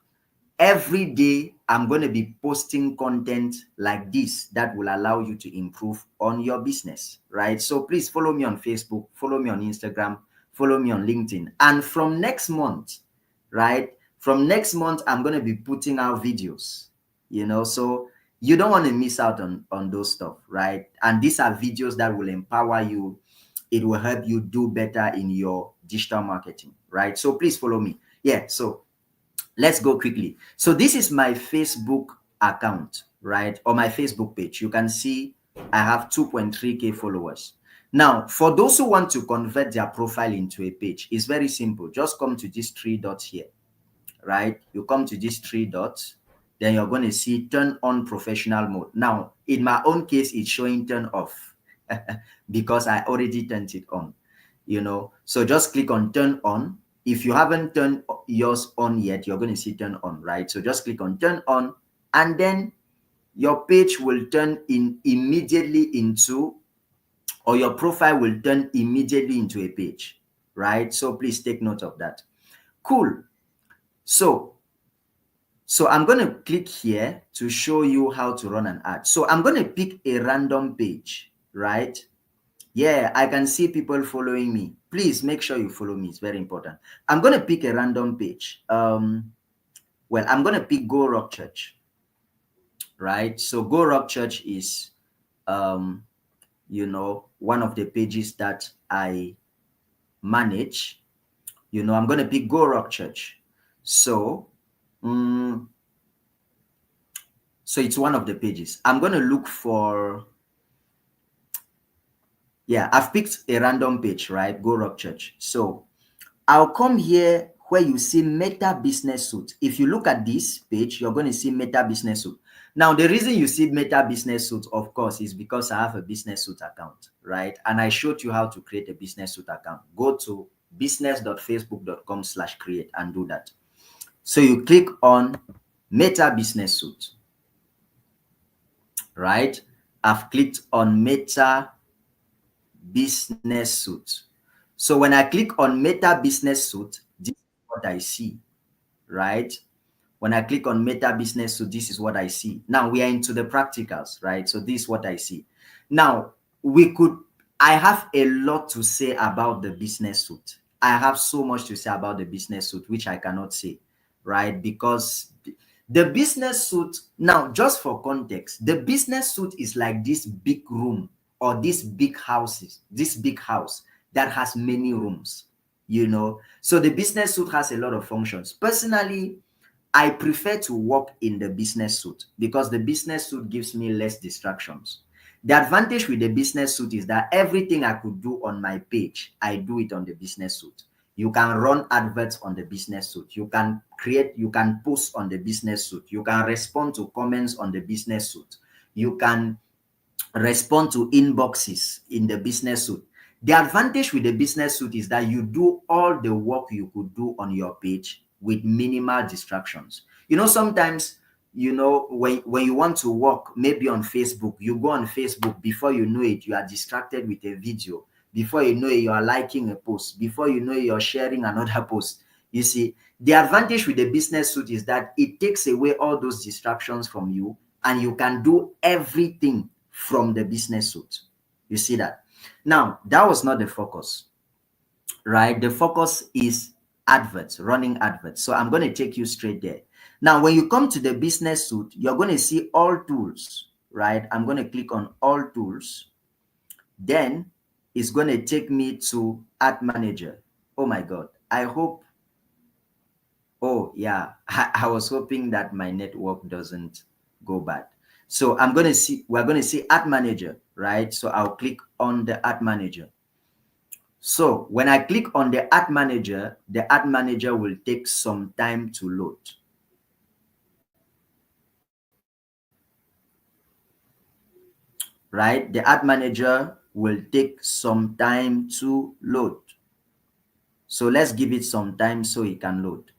every day I'm going to be posting content like this that will allow you to improve on your business, right? So please follow me on Facebook, follow me on Instagram, follow me on LinkedIn. And from next month, right? From next month, I'm going to be putting out videos, you know, so you don't want to miss out on those stuff, right? And these are videos that will empower you. It will help you do better in your digital marketing, right? So please follow me. Yeah, so let's go quickly. So this is my Facebook account, right? Or my Facebook page. You can see I have 2.3K followers. Now, for those who want to convert their profile into a page, it's very simple. Just come to these 3 dots here, right? You come to these 3 dots, then you're going to see turn on professional mode. Now, in my own case, it's showing turn off. because I already turned it on, you know. So just click on turn on. If you haven't turned yours on yet, you're going to see turn on, right? So just click on turn on, and then your page will turn in immediately into, or your profile will turn immediately into a page, right? So please take note of that. Cool. So I'm going to click here to show you how to run an ad. So I'm going to pick a random page, right? Yeah, I can see people following me. Please make sure you follow me. It's very important. I'm going to pick a random page. Well, I'm going to pick Go Rock Church, right? So Go Rock Church is, you know, one of the pages that I manage. You know, I'm going to pick Go Rock Church. So, so it's one of the pages. I'm going to look for, yeah, I've picked a random page, right? Go Rock Church. So I'll come here where you see Meta Business Suite. If you look at this page, you're going to see Meta Business Suite. Now, the reason you see Meta Business Suite, of course, is because I have a Business Suite account, right? And I showed you how to create a Business Suite account. Go to business.facebook.com/create and do that. So you click on Meta Business Suite, right? I've clicked on Meta Business Suite. So when I click on Meta Business Suite, this is what I see, right? When I click on Meta Business Suite, this is what I see. Now we are into the practicals, right? So this is what I see. Now I have a lot to say about the Business Suite. I have so much to say about the Business Suite, which I cannot say, right? Because the Business Suite, now just for context, the Business Suite is like this big room or this big house that has many rooms, you know. So the Business Suite has a lot of functions. Personally, I prefer to work in the Business Suite because the Business Suite gives me less distractions. The advantage with the Business Suite is that everything I could do on my page, I do it on the Business Suite. You can run adverts on the Business Suite. You can post on the Business Suite. You can respond to comments on the Business Suite. You can respond to inboxes in the Business Suite. The advantage with the Business Suite is that you do all the work you could do on your page with minimal distractions. You know, sometimes, you know, when you want to work maybe on Facebook, you go on Facebook, before you know it, you are distracted with a video. Before you know it, you are liking a post. Before you know it, you're sharing another post. You see, the advantage with the Business Suite is that it takes away all those distractions from you, and you can do everything from the Business Suite. You see that? Now, that was not the focus, right? The focus is adverts, running adverts. So I'm going to take you straight there. Now, when you come to the Business Suite, you're going to see all tools, right? I'm going to click on all tools. Then it's going to take me to Ad Manager. Oh my God. I hope. Oh yeah. I was hoping that my network doesn't go bad. So we're going to see Ad Manager, right? So I'll click on the Ad Manager. So when I click on the Ad Manager will take some time to load. Right? The Ad Manager will take some time to load. So let's give it some time so it can load.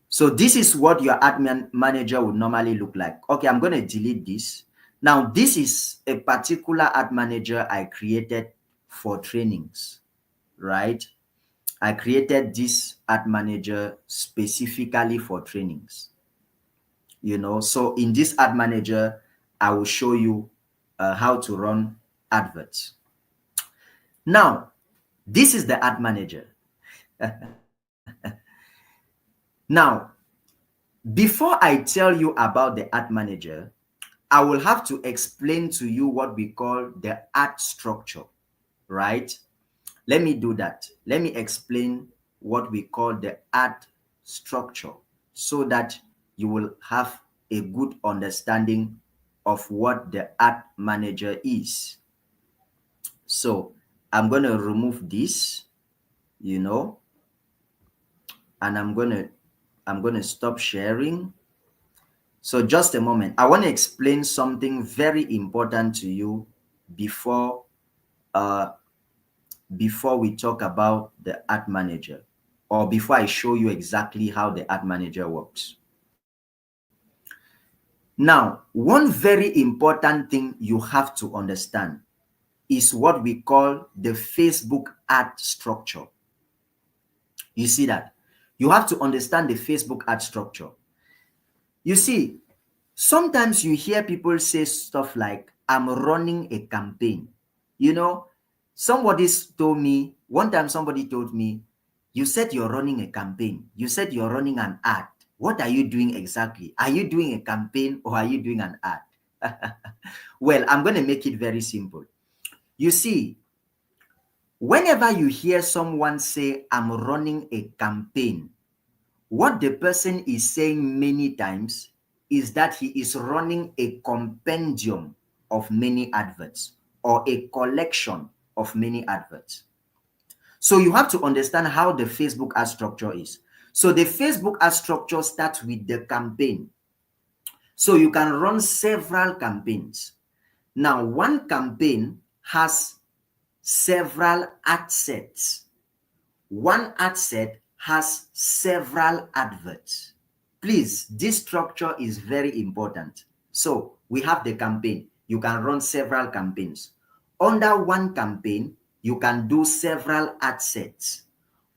So this is what your Ad Manager would normally look like. Okay, I'm going to delete this. Now, this is a particular Ad Manager I created for trainings, right? I created this Ad Manager specifically for trainings. You know, so in this Ad Manager, I will show you how to run adverts. Now, this is the Ad Manager. Now, before I tell you about the Ad Manager, I will have to explain to you what we call the ad structure, right? Let me do that. Let me explain what we call the ad structure so that you will have a good understanding of what the Ad Manager is. So I'm going to remove this, you know, and I'm going to stop sharing. So just a moment. I want to explain something very important to you before before we talk about the ad manager, or before I show you exactly how the ad manager works. Now, one very important thing you have to understand is what we call the Facebook ad structure. You see that? You have to understand the Facebook ad structure. You see, sometimes you hear people say stuff like, I'm running a campaign. You know, one time somebody told me, you said you're running a campaign. You said you're running an ad. What are you doing exactly? Are you doing a campaign or are you doing an ad? Well, I'm going to make it very simple. You see, whenever you hear someone say, I'm running a campaign, what the person is saying many times is that he is running a compendium of many adverts or a collection of many adverts. So you have to understand how the Facebook ad structure is. So the Facebook ad structure starts with the campaign. So you can run several campaigns. Now, one campaign has several ad sets. One ad set has several adverts. Please, this structure is very important. So we have the campaign. You can run several campaigns. Under one campaign, you can do several ad sets.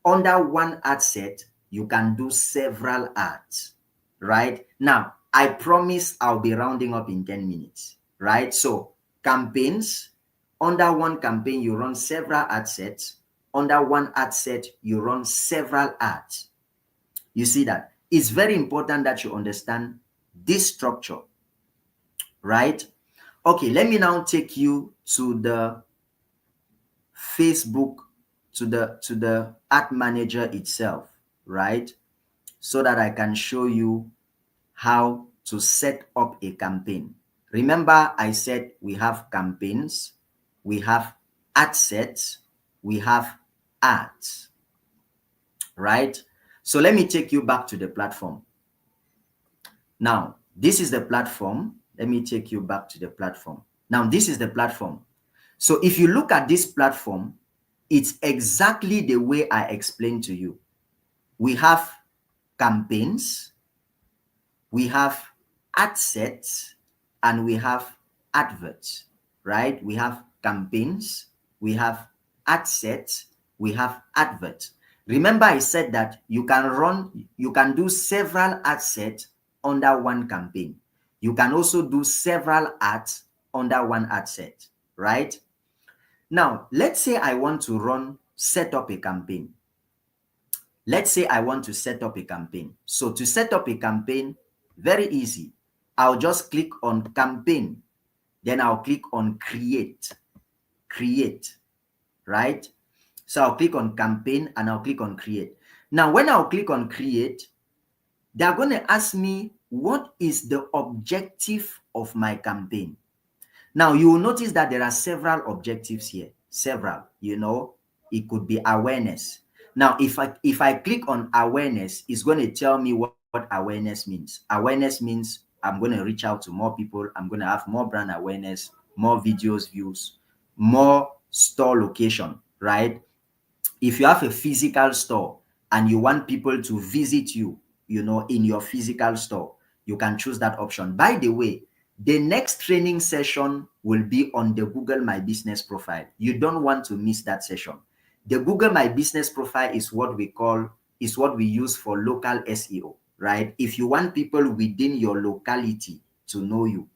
Under one ad set, you can do several ads, right? Now, I promise I'll be rounding up in 10 minutes, right? So campaigns, under one campaign, you run several ad sets. Under one ad set, you run several ads. You see that? It's very important that you understand this structure, right? Okay, let me now take you to the Facebook, to the ad manager itself, right? So that I can show you how to set up a campaign. Remember, I said we have campaigns, we have ad sets, we have ads, right? So let me take you back to the platform. Now, this is the platform. Let me take you back to the platform. Now, this is the platform. So if you look at this platform, it's exactly the way I explained to you. We have campaigns, we have ad sets, and we have adverts, right? We have campaigns, we have ad sets, we have adverts. Remember, I said that you can do several ad sets under one campaign. You can also do several ads under one ad set, right? Now, let's say I want to set up a campaign. Let's say I want to set up a campaign. So to set up a campaign, very easy. I'll just click on campaign. Then I'll click on create, right? So I'll click on campaign and I'll click on create. Now, when I'll click on create, they're going to ask me, what is the objective of my campaign? Now, you will notice that there are several objectives here. Several, it could be awareness. Now, if I click on awareness, it's going to tell me what awareness means. Awareness means I'm going to reach out to more people. I'm going to have more brand awareness, more videos views, more store location, right? If you have a physical store and you want people to visit you, in your physical store, you can choose that option. By the way, the next training session will be on the Google My Business profile. You don't want to miss that session. The Google My Business profile is what we use for local SEO, right? If you want people within your locality to know you,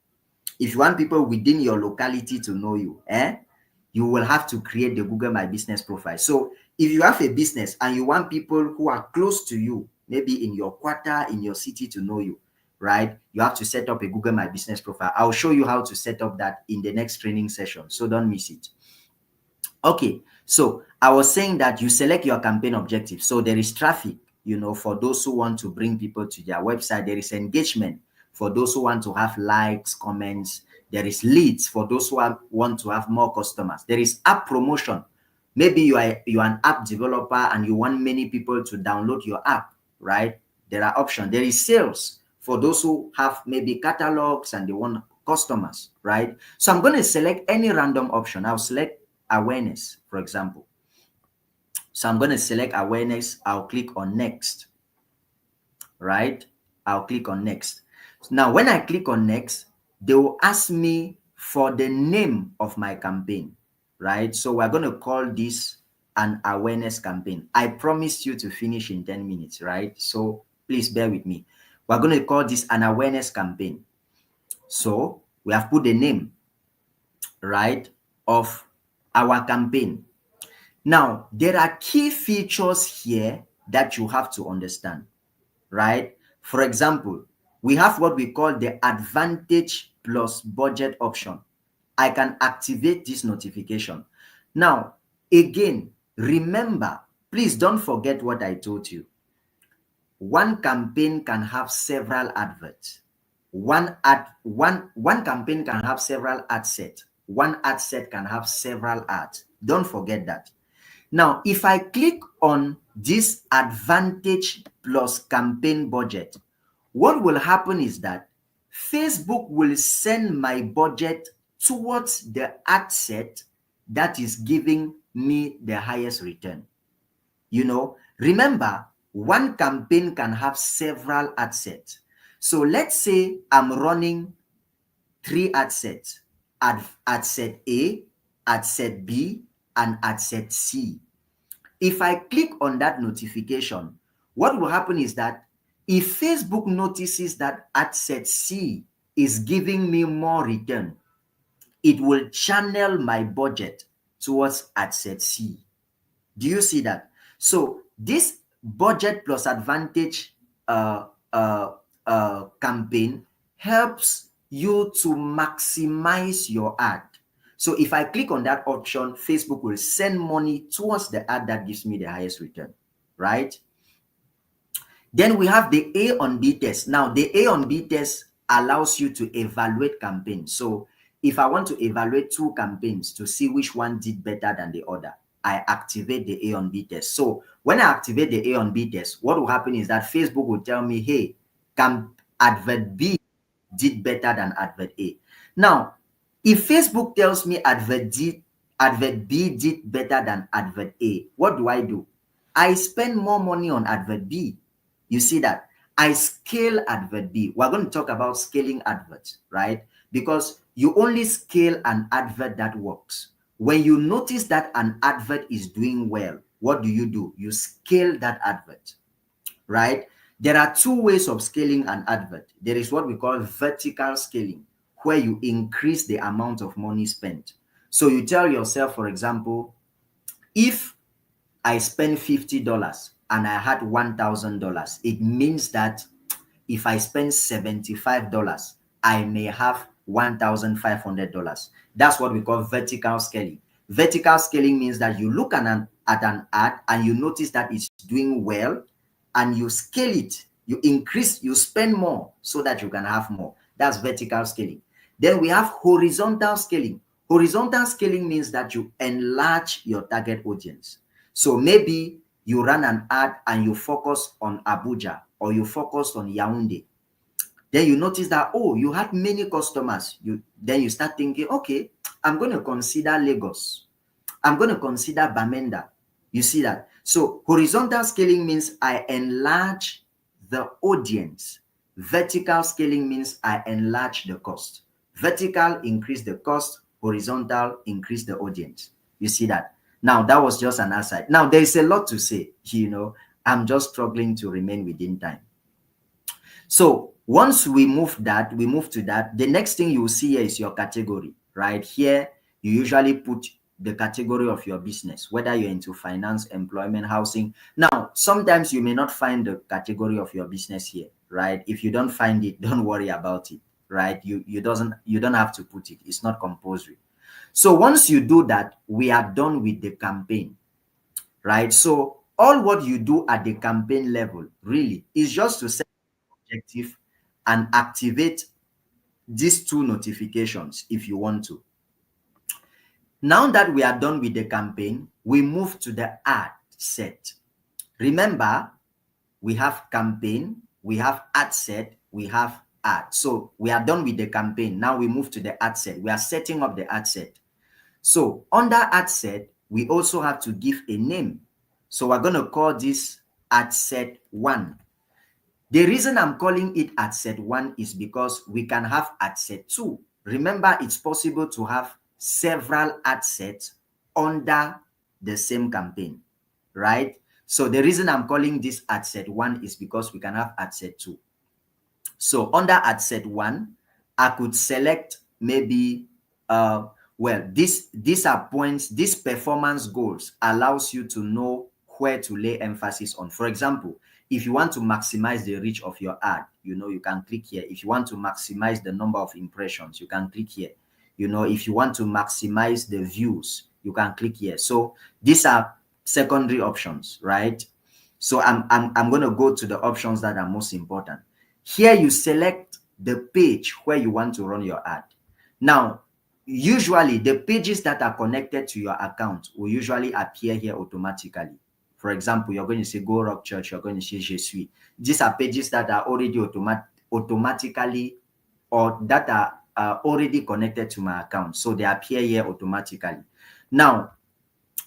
you will have to create the Google My Business profile. So if you have a business and you want people who are close to you, maybe in your quarter, in your city, to know you, right? You have to set up a Google My Business profile. I'll show you how to set up that in the next training session, so don't miss it. Okay, so I was saying that you select your campaign objective. So there is traffic, for those who want to bring people to their website. There is engagement for those who want to have likes, comments. There is leads for those who want to have more customers. There is app promotion. Maybe you are an app developer and you want many people to download your app, right? There are options. There is sales for those who have maybe catalogs and they want customers, right? So I'm going to select any random option. I'll select awareness, for example. So I'm going to select awareness. I'll click on next, right? I'll click on next. Now, when I click on next, they will ask me for the name of my campaign, right? So we're going to call this an awareness campaign. I promised you to finish in 10 minutes, right? So please bear with me. We're going to call this an awareness campaign. So we have put the name, right, of our campaign. Now, there are key features here that you have to understand, right? For example, we have what we call the advantage plus budget option. I can activate this notification. Now, again, remember, please don't forget what I told you. One campaign can have several adverts. One campaign can have several ad sets. One ad set can have several ads. Don't forget that. Now, if I click on this advantage plus campaign budget, what will happen is that Facebook will send my budget towards the ad set that is giving me the highest return. You know, remember, one campaign can have several ad sets. So let's say I'm running 3 ad sets, ad set A, ad set B, and ad set C. If I click on that notification, what will happen is that if Facebook notices that ad set C is giving me more return, it will channel my budget towards ad set C. Do you see that? So this budget plus advantage campaign helps you to maximize your ad. So if I click on that option, Facebook will send money towards the ad that gives me the highest return, right? Then we have the A on B test. Now, the A on B test allows you to evaluate campaigns. So if I want to evaluate 2 campaigns to see which one did better than the other, I activate the A on B test. So when I activate the A on B test, what will happen is that Facebook will tell me, hey, advert B did better than advert A. Now, if Facebook tells me advert B did better than advert A, what do? I spend more money on advert B. You see that? I scale advert B. We're going to talk about scaling adverts, right? Because you only scale an advert that works. When you notice that an advert is doing well, what do? You scale that advert, right? There are 2 ways of scaling an advert. There is what we call vertical scaling, where you increase the amount of money spent. So you tell yourself, for example, if I spend $50 and I had $1,000, it means that if I spend $75, I may have $1,500. That's what we call vertical scaling. Vertical scaling means that you look at an ad and you notice that it's doing well, and you scale it, you increase, you spend more so that you can have more. That's vertical scaling. Then we have horizontal scaling. Horizontal scaling means that you enlarge your target audience. So maybe you run an ad and you focus on Abuja, or you focus on Yaoundé. Then you notice that, oh, you had many customers. Then you start thinking, okay, I'm going to consider Lagos. I'm going to consider Bamenda. You see that? So horizontal scaling means I enlarge the audience. Vertical scaling means I enlarge the cost. Vertical, increase the cost. Horizontal, increase the audience. You see that? Now, that was just an aside. Now, there is a lot to say. You know, I'm just struggling to remain within time. So once we move to that, the next thing you will see here is your category, right? Here, you usually put the category of your business, whether you're into finance, employment, housing. Now, sometimes you may not find the category of your business here, right? If you don't find it, don't worry about it, right? You don't have to put it. It's not compulsory. So once you do that, we are done with the campaign, right? So all what you do at the campaign level really is just to set objective and activate these 2 notifications if you want to. Now that we are done with the campaign, we move to the ad set. Remember, we have campaign, we have ad set, we have ad. So we are done with the campaign. Now we move to the ad set. We are setting up the ad set. So under ad set, we also have to give a name. So we're going to call this ad set 1. The reason I'm calling it ad set 1 is because we can have ad set 2. Remember, it's possible to have several ad sets under the same campaign, right? So the reason I'm calling this ad set 1 is because we can have ad set 2. So under ad set 1, I could select maybe, well, these are points, these performance goals allows you to know where to lay emphasis on. For example, if you want to maximize the reach of your ad, you can click here. If you want to maximize the number of impressions, you can click here. If you want to maximize the views, you can click here. So these are secondary options, right? So I'm going to go to the options that are most important. Here you select the page where you want to run your ad. Now, usually the pages that are connected to your account will usually appear here automatically. For example, you're going to say Go Rock Church, you're going to say Je suis. These are pages that are already automatically, or that are already connected to my account. So they appear here automatically. Now,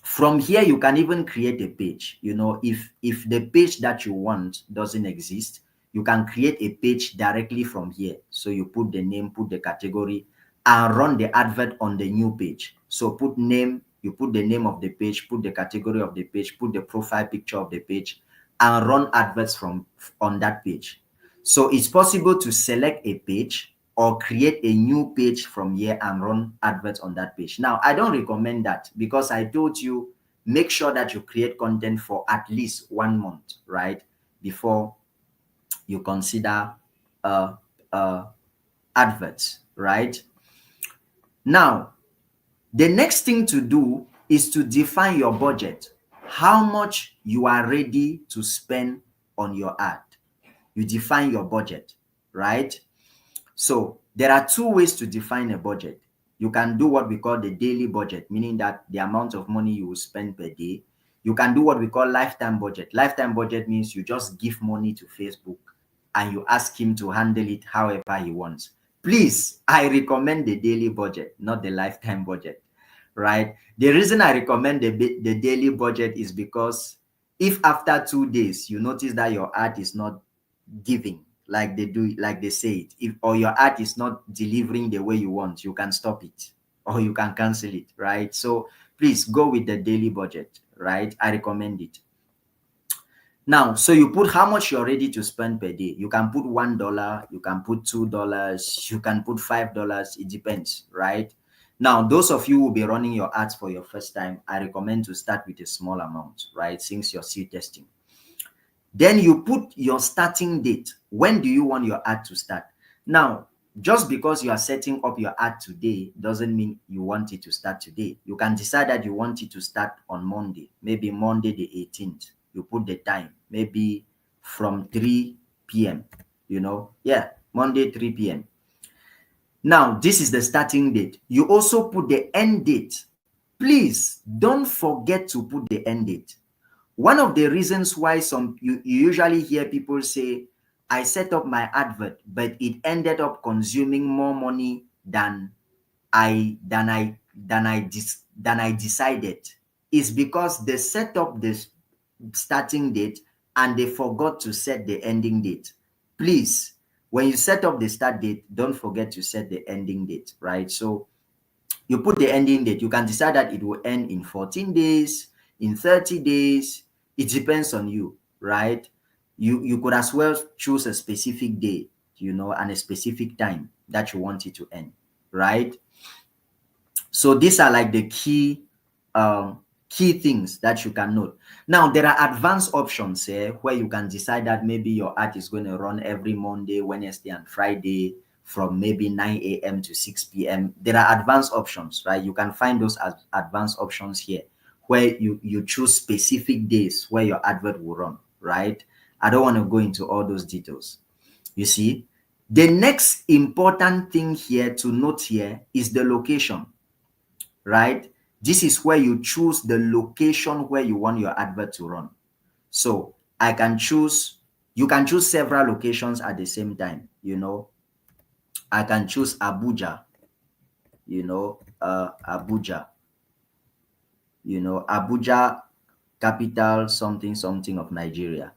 from here, you can even create a page. If the page that you want doesn't exist, you can create a page directly from here. So you put the name, put the category, and run the advert on the new page. So put name, you put the name of the page, put the category of the page, put the profile picture of the page, and run adverts on that page. So it's possible to select a page or create a new page from here and run adverts on that page. Now, I don't recommend that because I told you, make sure that you create content for at least 1 month, right? Before you consider adverts, right? Now, the next thing to do is to define your budget, how much you are ready to spend on your ad. You define your budget, right? So there are 2 ways to define a budget. You can do what we call the daily budget, meaning that the amount of money you will spend per day. You can do what we call lifetime budget. Lifetime budget means you just give money to Facebook and you ask him to handle it however he wants. Please, I recommend the daily budget, not the lifetime budget, right? The reason I recommend the daily budget is because if after 2 days you notice that your ad is not giving like they say it, or your ad is not delivering the way you want, you can stop it or you can cancel it, right? So please go with the daily budget, right? I recommend it. Now, so you put how much you're ready to spend per day. You can put $1, you can put $2, you can put $5. It depends, right? Now, those of you who will be running your ads for your first time, I recommend to start with a small amount, right? Since you're still testing. Then you put your starting date. When do you want your ad to start? Now, just because you are setting up your ad today doesn't mean you want it to start today. You can decide that you want it to start on Monday, maybe Monday the 18th. You put the time, maybe from 3 p.m. Monday 3 p.m. Now, this is the starting date. You also put the end date. Please don't forget to put the end date. One of the reasons why you usually hear people say, I set up my advert, but it ended up consuming more money than I decided, is because they set up the starting date and they forgot to set the ending date. Please, when you set up the start date, don't forget to set the ending date, right? So you put the ending date. You can decide that it will end in 14 days, in 30 days. It depends on you, right? You could as well choose a specific day, and a specific time that you want it to end, right? So these are like the key things that you can note. Now, there are advanced options here where you can decide that maybe your ad is going to run every Monday, Wednesday, and Friday from maybe 9 a.m. to 6 p.m. There are advanced options, right? You can find those advanced options here where you choose specific days where your advert will run, right? I don't want to go into all those details. You see, the next important thing here to note here is the location, right? This is where you choose the location where you want your advert to run. So you can choose several locations at the same time. I can choose Abuja, Abuja. you know, Abuja, capital something something of Nigeria.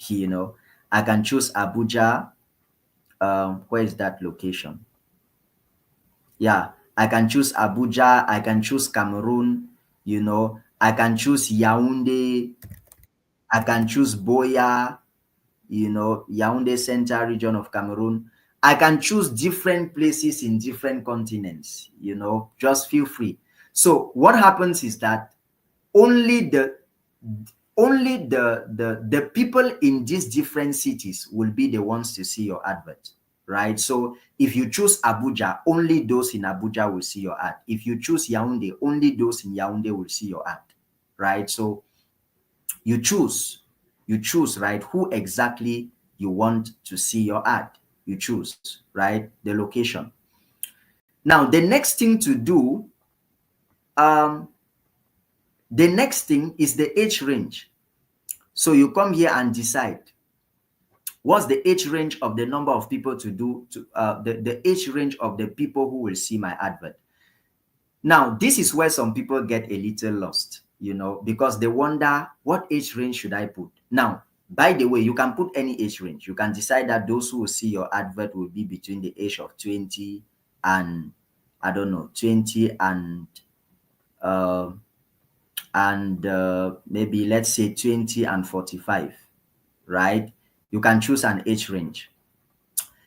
You know, I can choose Abuja. Where is that location? Yeah, I can choose Abuja. I can choose Cameroon. You know, I can choose Yaoundé. I can choose Boya. You know, Yaoundé Central region of Cameroon. I can choose different places in different continents. You know, just feel free. So what happens is that only the people in these different cities will be the ones to see your advert, right? So if you choose Abuja, only those in Abuja will see your ad. If you choose Yaoundé, only those in Yaoundé will see your ad, right? So you choose, right, who exactly you want to see your ad. You choose, right, the location. Now the next thing to do, the next thing is the age range. So you come here and decide what's the age range of the number of people to do to the age range of the people who will see my advert. Now this is where some people get a little lost, you know, because they wonder what age range should I put. Now, by the way, you can put any age range. You can decide that those who will see your advert will be between the age of 20 and, I don't know, 20 uh, and maybe let's say 20 and 45, right? You can choose an age range.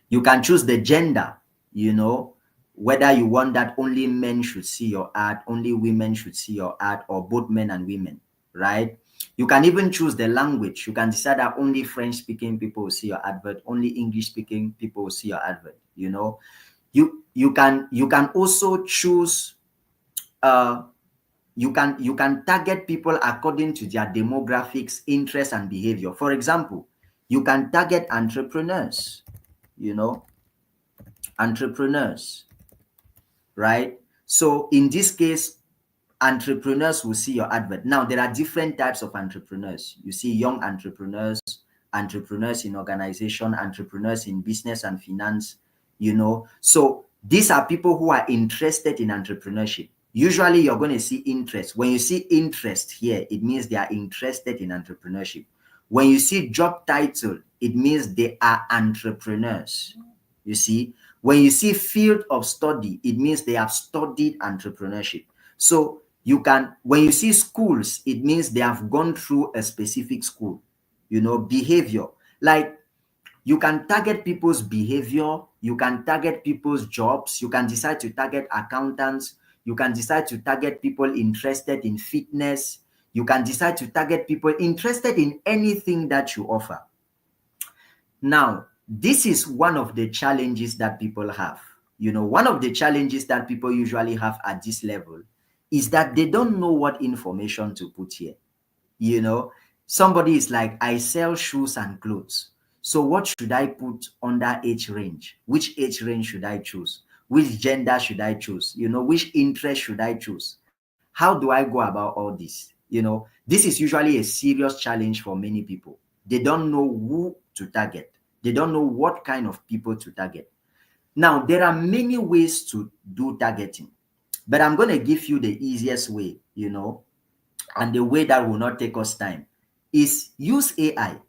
You can choose the gender, you know, whether you want that only men should see your ad, only women should see your ad, or both men and women, right? You can even choose the language. You can decide that only French speaking people will see your advert, only English speaking people will see your advert, you know. You can also choose you can target people according to their demographics, interests, and behavior. For example, you can target entrepreneurs, you know, entrepreneurs, right? So in this case, entrepreneurs will see your advert. Now, there are different types of entrepreneurs. You see young entrepreneurs, entrepreneurs in organization, entrepreneurs in business and finance, you know. So these are people who are interested in entrepreneurship. Usually you're going to see interest. When you see interest here, it means they are interested in entrepreneurship. When you see job title, it means they are entrepreneurs. You see, when you see field of study, it means they have studied entrepreneurship. So you can, when you see schools, it means they have gone through a specific school. You know, behavior, like you can target people's behavior, you can target people's jobs, you can decide to target accountants, you can decide to target people interested in fitness, you can decide to target people interested in anything that you offer. Now, this is one of the challenges that people have. You know, one of the challenges that people usually have at this level is that they don't know what information to put here. You know, somebody is like, I sell shoes and clothes. So what should I put under age range? Which age range should I choose? Which gender should I choose? You know, which interest should I choose? How do I go about all this? You know, this is usually a serious challenge for many people. They don't know who to target. They don't know what kind of people to target. Now, there are many ways to do targeting, but I'm going to give you the easiest way, you know, and the way that will not take us time is use AI.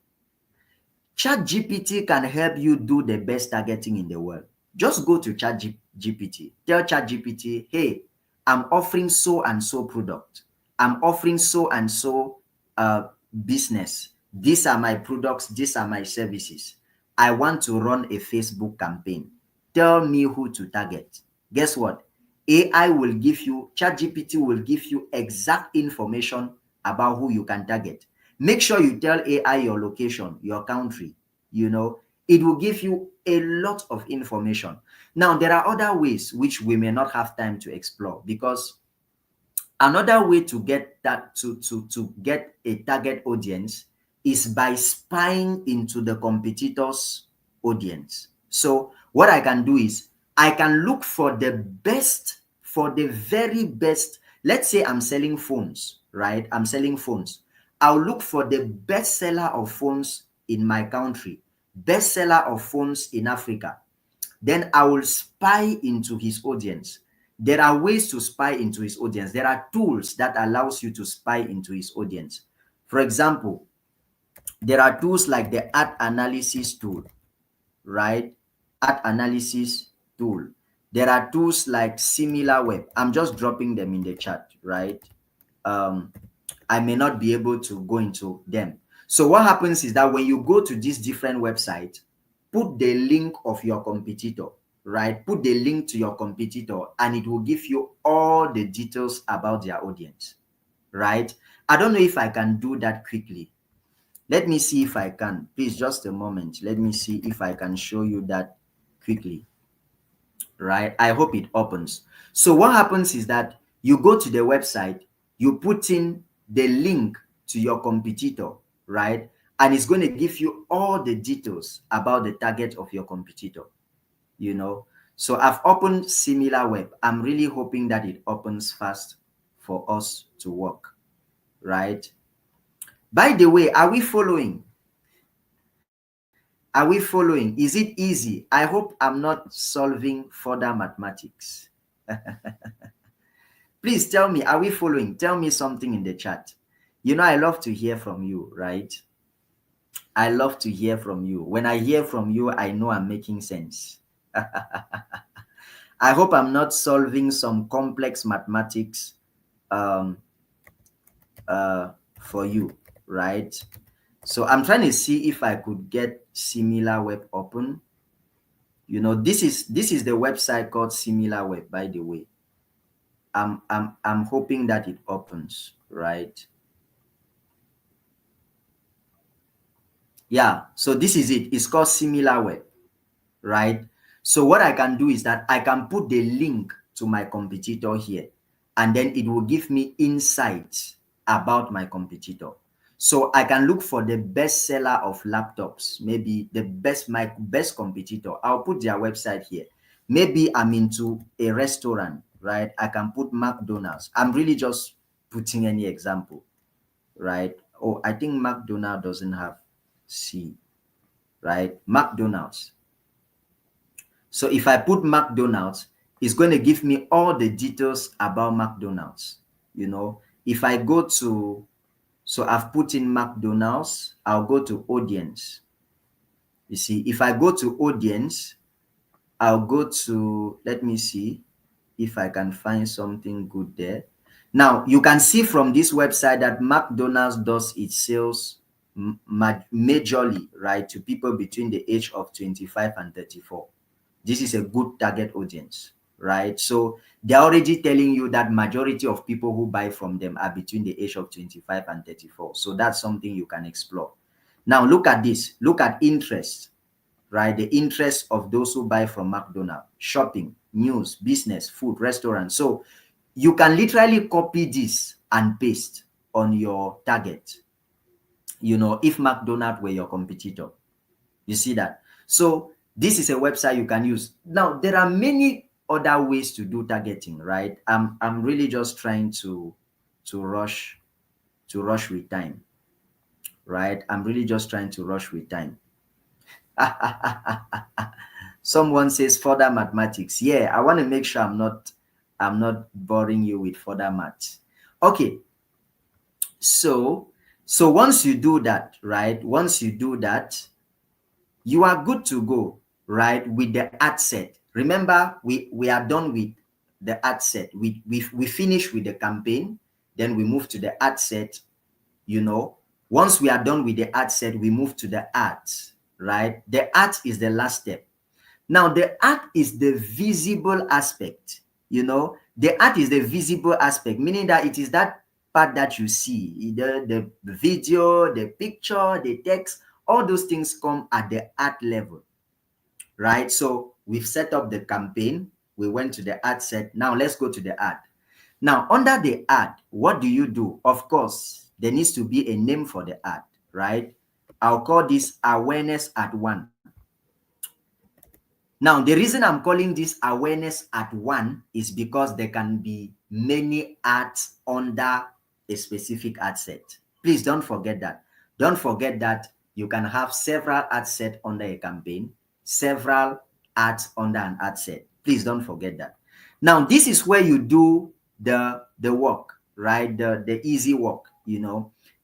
ChatGPT can help you do the best targeting in the world. Just go to ChatGPT. Tell ChatGPT, hey, I'm offering so and so product. I'm offering so and so business. These are my products. These are my services. I want to run a Facebook campaign. Tell me who to target. Guess what? AI will give you, ChatGPT will give you exact information about who you can target. Make sure you tell AI your location, your country, you know, it will give you a lot of information. Now, there are other ways which we may not have time to explore, because another way to get that to get a target audience is by spying into the competitors' audience. So what I can do is I can look for the best, for the very best. Let's say I'm selling phones, right? I'm selling phones. I'll look for the best seller of phones in my country, best seller of phones in Africa. Then I will spy into his audience. there are ways to spy into his audience. There are tools that allows you to spy into his audience. For example, there are tools like the ad analysis tool, right? Ad analysis tool. There are tools like SimilarWeb. I'm just dropping them in the chat, right? I may not be able to go into them. So what happens is that when you go to these different websites, put the link of your competitor, right? Put the link to your competitor and it will give you all the details about their audience, right? I don't know if I can do that quickly. Let me see if I can. Please, just a moment. Let me see if I can show you that quickly, right? I hope it opens. So what happens is that you go to the website, you put in the link to your competitor, right? And it's going to give you all the details about the target of your competitor, you know. So I've opened SimilarWeb. I'm really hoping that it opens fast for us to work, right? By the way, are we following? Are we following? Is it easy? I hope I'm not solving further mathematics. Please tell me, are we following? Tell me something in the chat. You know, I love to hear from you, right? I love to hear from you. When I hear from you, I know I'm making sense. I hope I'm not solving some complex mathematics for you, right? So I'm trying to see if I could get SimilarWeb open. You know, this is the website called SimilarWeb, by the way. I'm hoping that it opens, right? Yeah, so this is it. It's called SimilarWeb, right? So what I can do is that I can put the link to my competitor here, and then it will give me insights about my competitor. So I can look for the best seller of laptops, maybe my best competitor. I'll put their website here. Maybe I'm into a restaurant, right? I can put McDonald's. I'm really just putting any example, right? Oh, I think McDonald's doesn't have C, right? McDonald's. So if I put McDonald's, it's going to give me all the details about McDonald's. You know, if I go to, so I've put in McDonald's, I'll go to audience. You see, if I go to audience, I'll go to, let me see if I can find something good there. Now, you can see from this website that McDonald's does its sales majorly, right, to people between the age of 25 and 34. This is a good target audience, right? So they're already telling you that majority of people who buy from them are between the age of 25 and 34. So that's something you can explore. Now look at this. Look at interest, right? The interest of those who buy from McDonald's: shopping, news, business, food, restaurants. So you can literally copy this and paste on your target. You know, if McDonald's were your competitor, you see that. So this is a website you can use. Now, there are many other ways to do targeting, right? I'm really just trying to rush with time, right? I'm really just trying to rush with time. Someone says further mathematics. Yeah, I want to make sure I'm not boring you with further maths. Okay. So once you do that, right? Once you do that, you are good to go, right, with the ad set. Remember, we are done with the ad set. We finish with the campaign, then we move to the ad set. You know, once we are done with the ad set, we move to the ads, right? The ad is the last step. Now, the ad is the visible aspect. You know, the ad is the visible aspect, meaning that it is that part that you see, the video, the picture, the text. All those things come at the ad level, right? So we've set up the campaign. We went to the ad set. Now let's go to the ad. Now, under the ad, what do you do? Of course, there needs to be a name for the ad, right? I'll call this awareness at 1. Now, the reason I'm calling this awareness at 1 is because there can be many ads under a specific ad set. Please don't forget that. Don't forget that you can have several ad sets under a campaign, several ads under an ad set. Please don't forget that. Now, this is where you do the work, right? The easy work,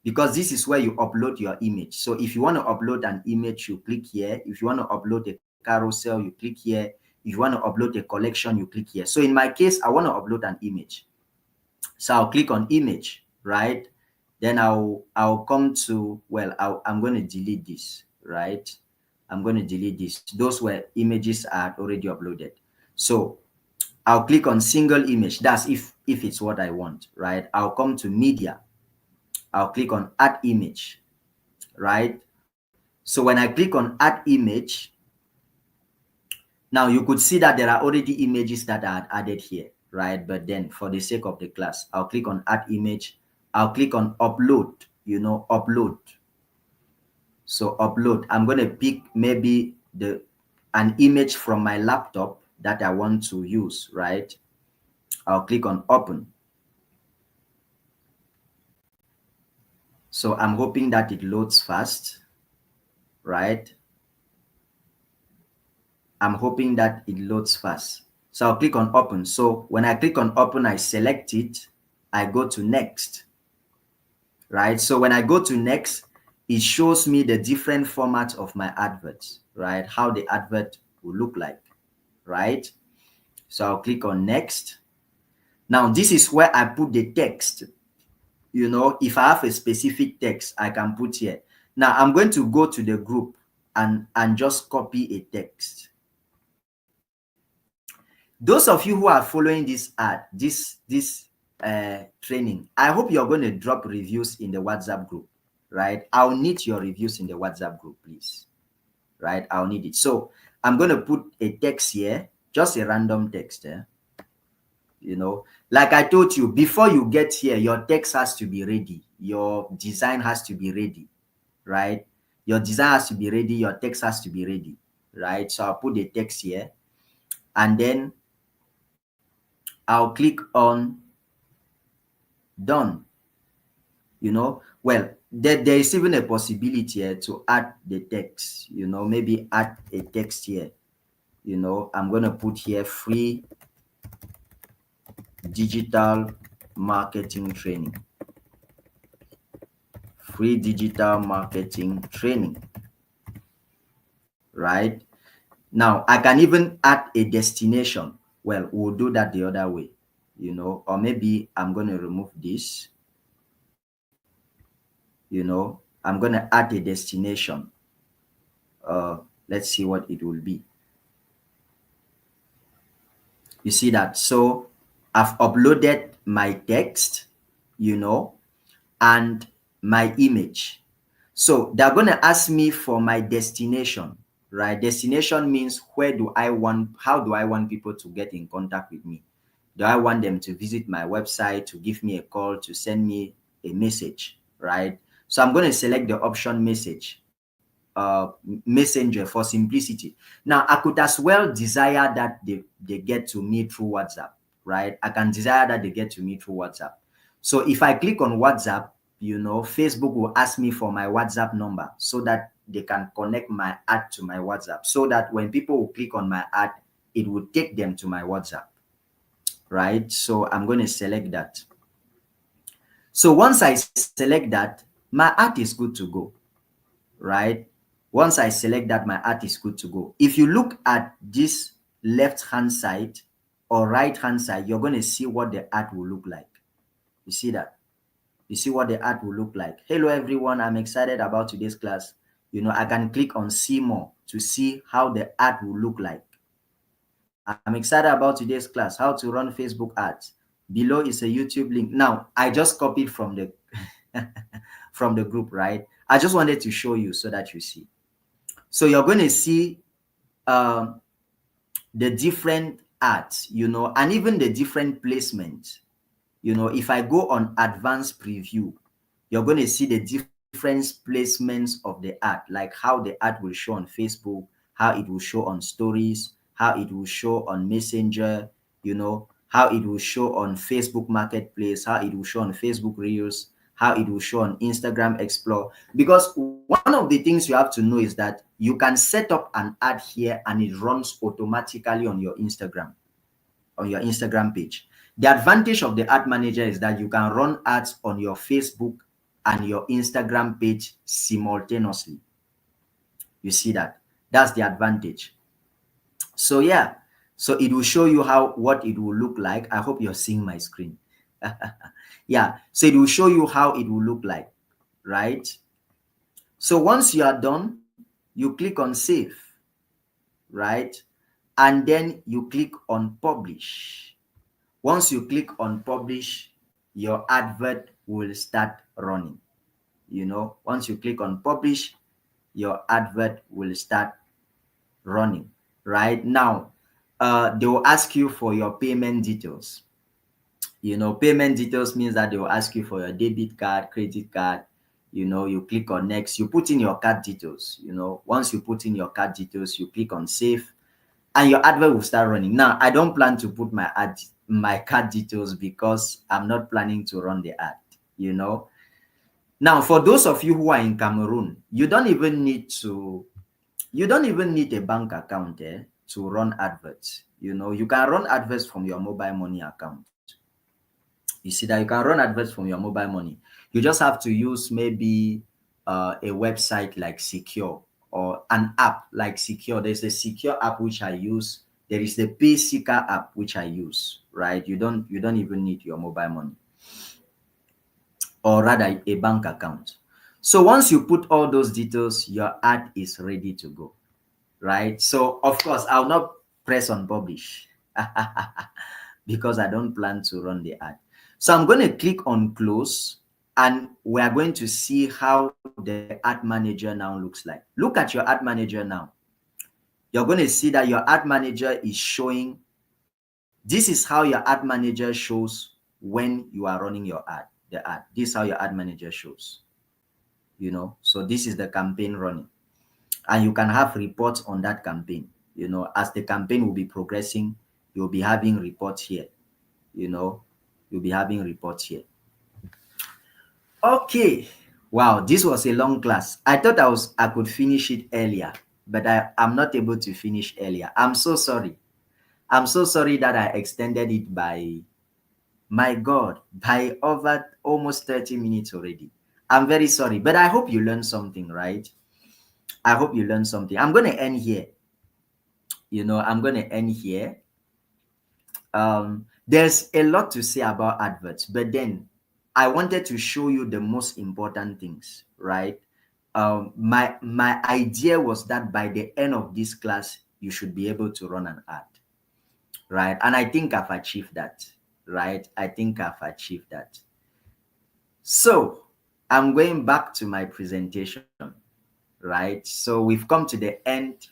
because this is where you upload your image. So if you want to upload an image, you click here. If you want to upload a carousel, you click here. If you want to upload a collection, you click here. So in my case, I want to upload an image. So I'll click on image, right? Then I'll come to, well, I'm going to delete this, right? I'm going to delete this. Those were images I had already uploaded. So I'll click on single image. That's if it's what I want, right? I'll come to media. I'll click on add image, right? So when I click on add image, now you could see that there are already images that I had added here, right? But then for the sake of the class, I'll click on add image. I'll click on upload, upload. So upload, I'm going to pick maybe an image from my laptop that I want to use, right? I'll click on open. So I'm hoping that it loads fast, right? I'm hoping that it loads fast. So I'll click on open. So when I click on open, I select it. I go to next, right? So when I go to next, it shows me the different formats of my adverts, right? How the advert will look like, right? So I'll click on next. Now, this is where I put the text. If I have a specific text, I can put here. Now, I'm going to go to the group and just copy a text. Those of you who are following this training, I hope you're going to drop reviews in the WhatsApp group, right? I'll need your reviews in the WhatsApp group, please, right? I'll need it. So I'm going to put a text here, just a random text there. Like I told you, before you get here, your text has to be ready. Your design has to be ready, right? Your design has to be ready. Your text has to be ready, right? So I'll put the text here, and then I'll click on done. Well, there is even a possibility here to add the text, maybe add a text here. I'm going to put here free digital marketing training. Free digital marketing training, right? Now, I can even add a destination. Well, we'll do that the other way, or maybe I'm going to remove this. I'm going to add a destination. Let's see what it will be. You see that? So I've uploaded my text, and my image. So they're going to ask me for my destination, right? Destination means how do I want people to get in contact with me? Do I want them to visit my website, to give me a call, to send me a message, right? So I'm going to select the option message, messenger for simplicity. Now, I could as well desire that they get to me through WhatsApp, right? I can desire that they get to me through WhatsApp. So if I click on WhatsApp, Facebook will ask me for my WhatsApp number so that they can connect my ad to my WhatsApp, so that when people will click on my ad, it will take them to my WhatsApp, right? So I'm going to select that. So once I select that, my ad is good to go, right? Once I select that, my ad is good to go. If you look at this left-hand side or right-hand side, you're going to see what the ad will look like. You see that? You see what the ad will look like. Hello, everyone. I'm excited about today's class. I can click on see more to see how the ad will look like. I'm excited about today's class, how to run Facebook ads. Below is a YouTube link. Now, I just copied from the from the group, right? I just wanted to show you so that you see. So you're going to see the different ads, and even the different placements. If I go on advanced preview, you're going to see the different placements of the ad, like how the ad will show on Facebook, how it will show on stories, how it will show on Messenger, how it will show on Facebook Marketplace, how it will show on Facebook Reels, how it will show on Instagram Explore. Because one of the things you have to know is that you can set up an ad here and it runs automatically on your Instagram. Instagram page. The advantage of the ad manager is that you can run ads on your Facebook and your Instagram page simultaneously. You see that? That's the advantage. So yeah, so it will show you what it will look like. I hope you're seeing my screen. Yeah, so it will show you how it will look like, right? So once you are done, you click on save, right? And then you click on publish. Once you click on publish, your advert will start running. Once you click on publish, your advert will start running. Right now, they will ask you for your payment details. Payment details means that they will ask you for your debit card, credit card. You click on next, you put in your card details. Once you put in your card details, you click on save, and your advert will start running. Now, I don't plan to put my card details because I'm not planning to run the ad. Now, for those of you who are in Cameroon, you don't even need a bank account to run adverts. You can run adverts from your mobile money account. You see that you can run adverts from your mobile money. You just have to use maybe a website like Secure or an app like Secure. There's a Secure app which I use. There is the PaySeeker app which I use, right? You don't even need your mobile money, or rather a bank account. So once you put all those details, your ad is ready to go, right? So of course, I'll not press on publish because I don't plan to run the ad. So I'm going to click on close, and we are going to see how the ad manager now looks like. Look at your ad manager now. You're going to see that your ad manager is showing. This is how your ad manager shows when you are running your ad. This is how your ad manager shows. So this is the campaign running, and you can have reports on that campaign. As the campaign will be progressing, you'll be having reports here. You'll be having reports here. Okay. Wow, this was a long class. I thought I could finish it earlier, but I'm not able to finish earlier. I'm so sorry. I'm so sorry that I extended it by, my God, by over almost 30 minutes already. I'm very sorry, but I hope you learned something, right? I hope you learned something. I'm going to end here. I'm going to end here. There's a lot to say about adverts, but then I wanted to show you the most important things, right? My idea was that by the end of this class, you should be able to run an ad, right? And I think I've achieved that, right? I think I've achieved that. So I'm going back to my presentation, right? So we've come to the end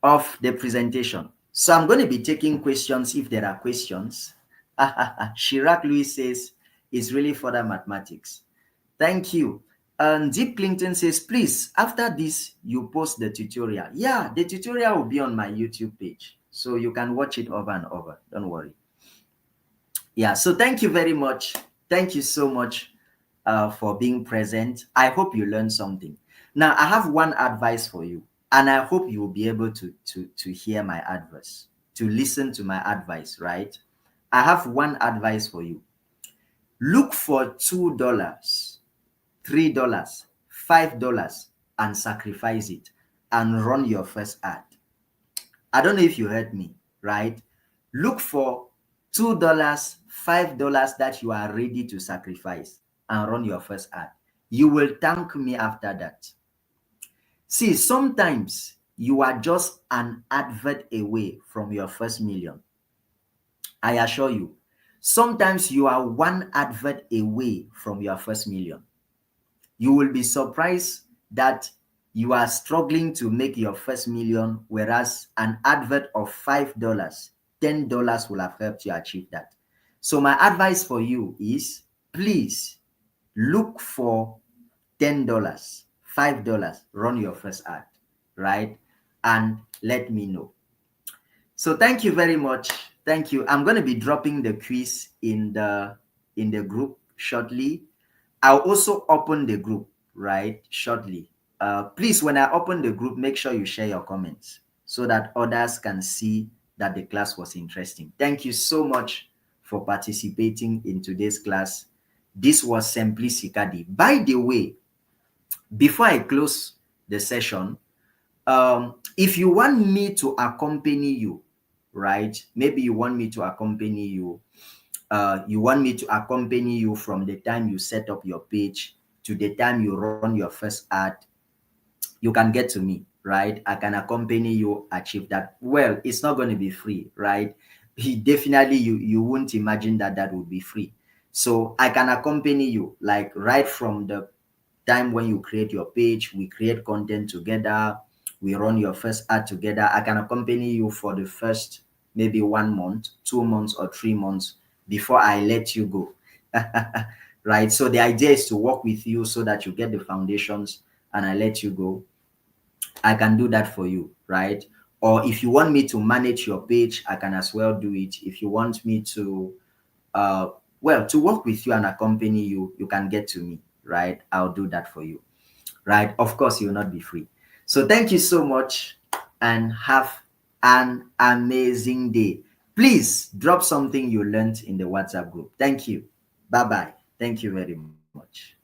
of the presentation. So I'm going to be taking questions if there are questions. Chirac Louis says, it's really further mathematics. Thank you. Deep Clinton says, please, after this, you post the tutorial. Yeah, the tutorial will be on my YouTube page, so you can watch it over and over. Don't worry. Yeah, so thank you very much. Thank you so much for being present. I hope you learned something. Now, I have one advice for you, and I hope you will be able to hear my advice, to listen to my advice, right? I have one advice for you. Look for $2, $3, $5, and sacrifice it and run your first ad. I don't know if you heard me, right? Look for $2, $5 that you are ready to sacrifice and run your first ad. You will thank me after that. See, sometimes you are just an advert away from your first million. I assure you, sometimes you are one advert away from your first million. You will be surprised that you are struggling to make your first million, whereas an advert of $5, $10 will have helped you achieve that. So my advice for you is, please look for $10, $5, run your first ad, right? And let me know. So thank you very much. Thank you. I'm going to be dropping the quiz in the group shortly. I'll also open the group, right, shortly. Please, when I open the group, make sure you share your comments so that others can see that the class was interesting. Thank you so much for participating in today's class. This was Simplicity. By the way, before I close the session, if you want me to accompany you, right? Maybe you want me to accompany you. You want me to accompany you from the time you set up your page to the time you run your first ad. You can get to me, right? I can accompany you achieve that. Well, it's not going to be free, right? Definitely, you won't imagine that that would be free. So I can accompany you, like right from the time when you create your page, we create content together, we run your first ad together. I can accompany you for the first maybe 1 month, 2 months, or 3 months before I let you go. Right? So the idea is to work with you so that you get the foundations and I let you go. I can do that for you, right? Or if you want me to manage your page, I can as well do it. If you want me to well, to work with you and accompany you, you can get to me, right? I'll do that for you, right? Of course, you'll not be free. So thank you so much and have an amazing day. Please drop something you learned in the WhatsApp group. Thank you. Bye-bye. Thank you very much.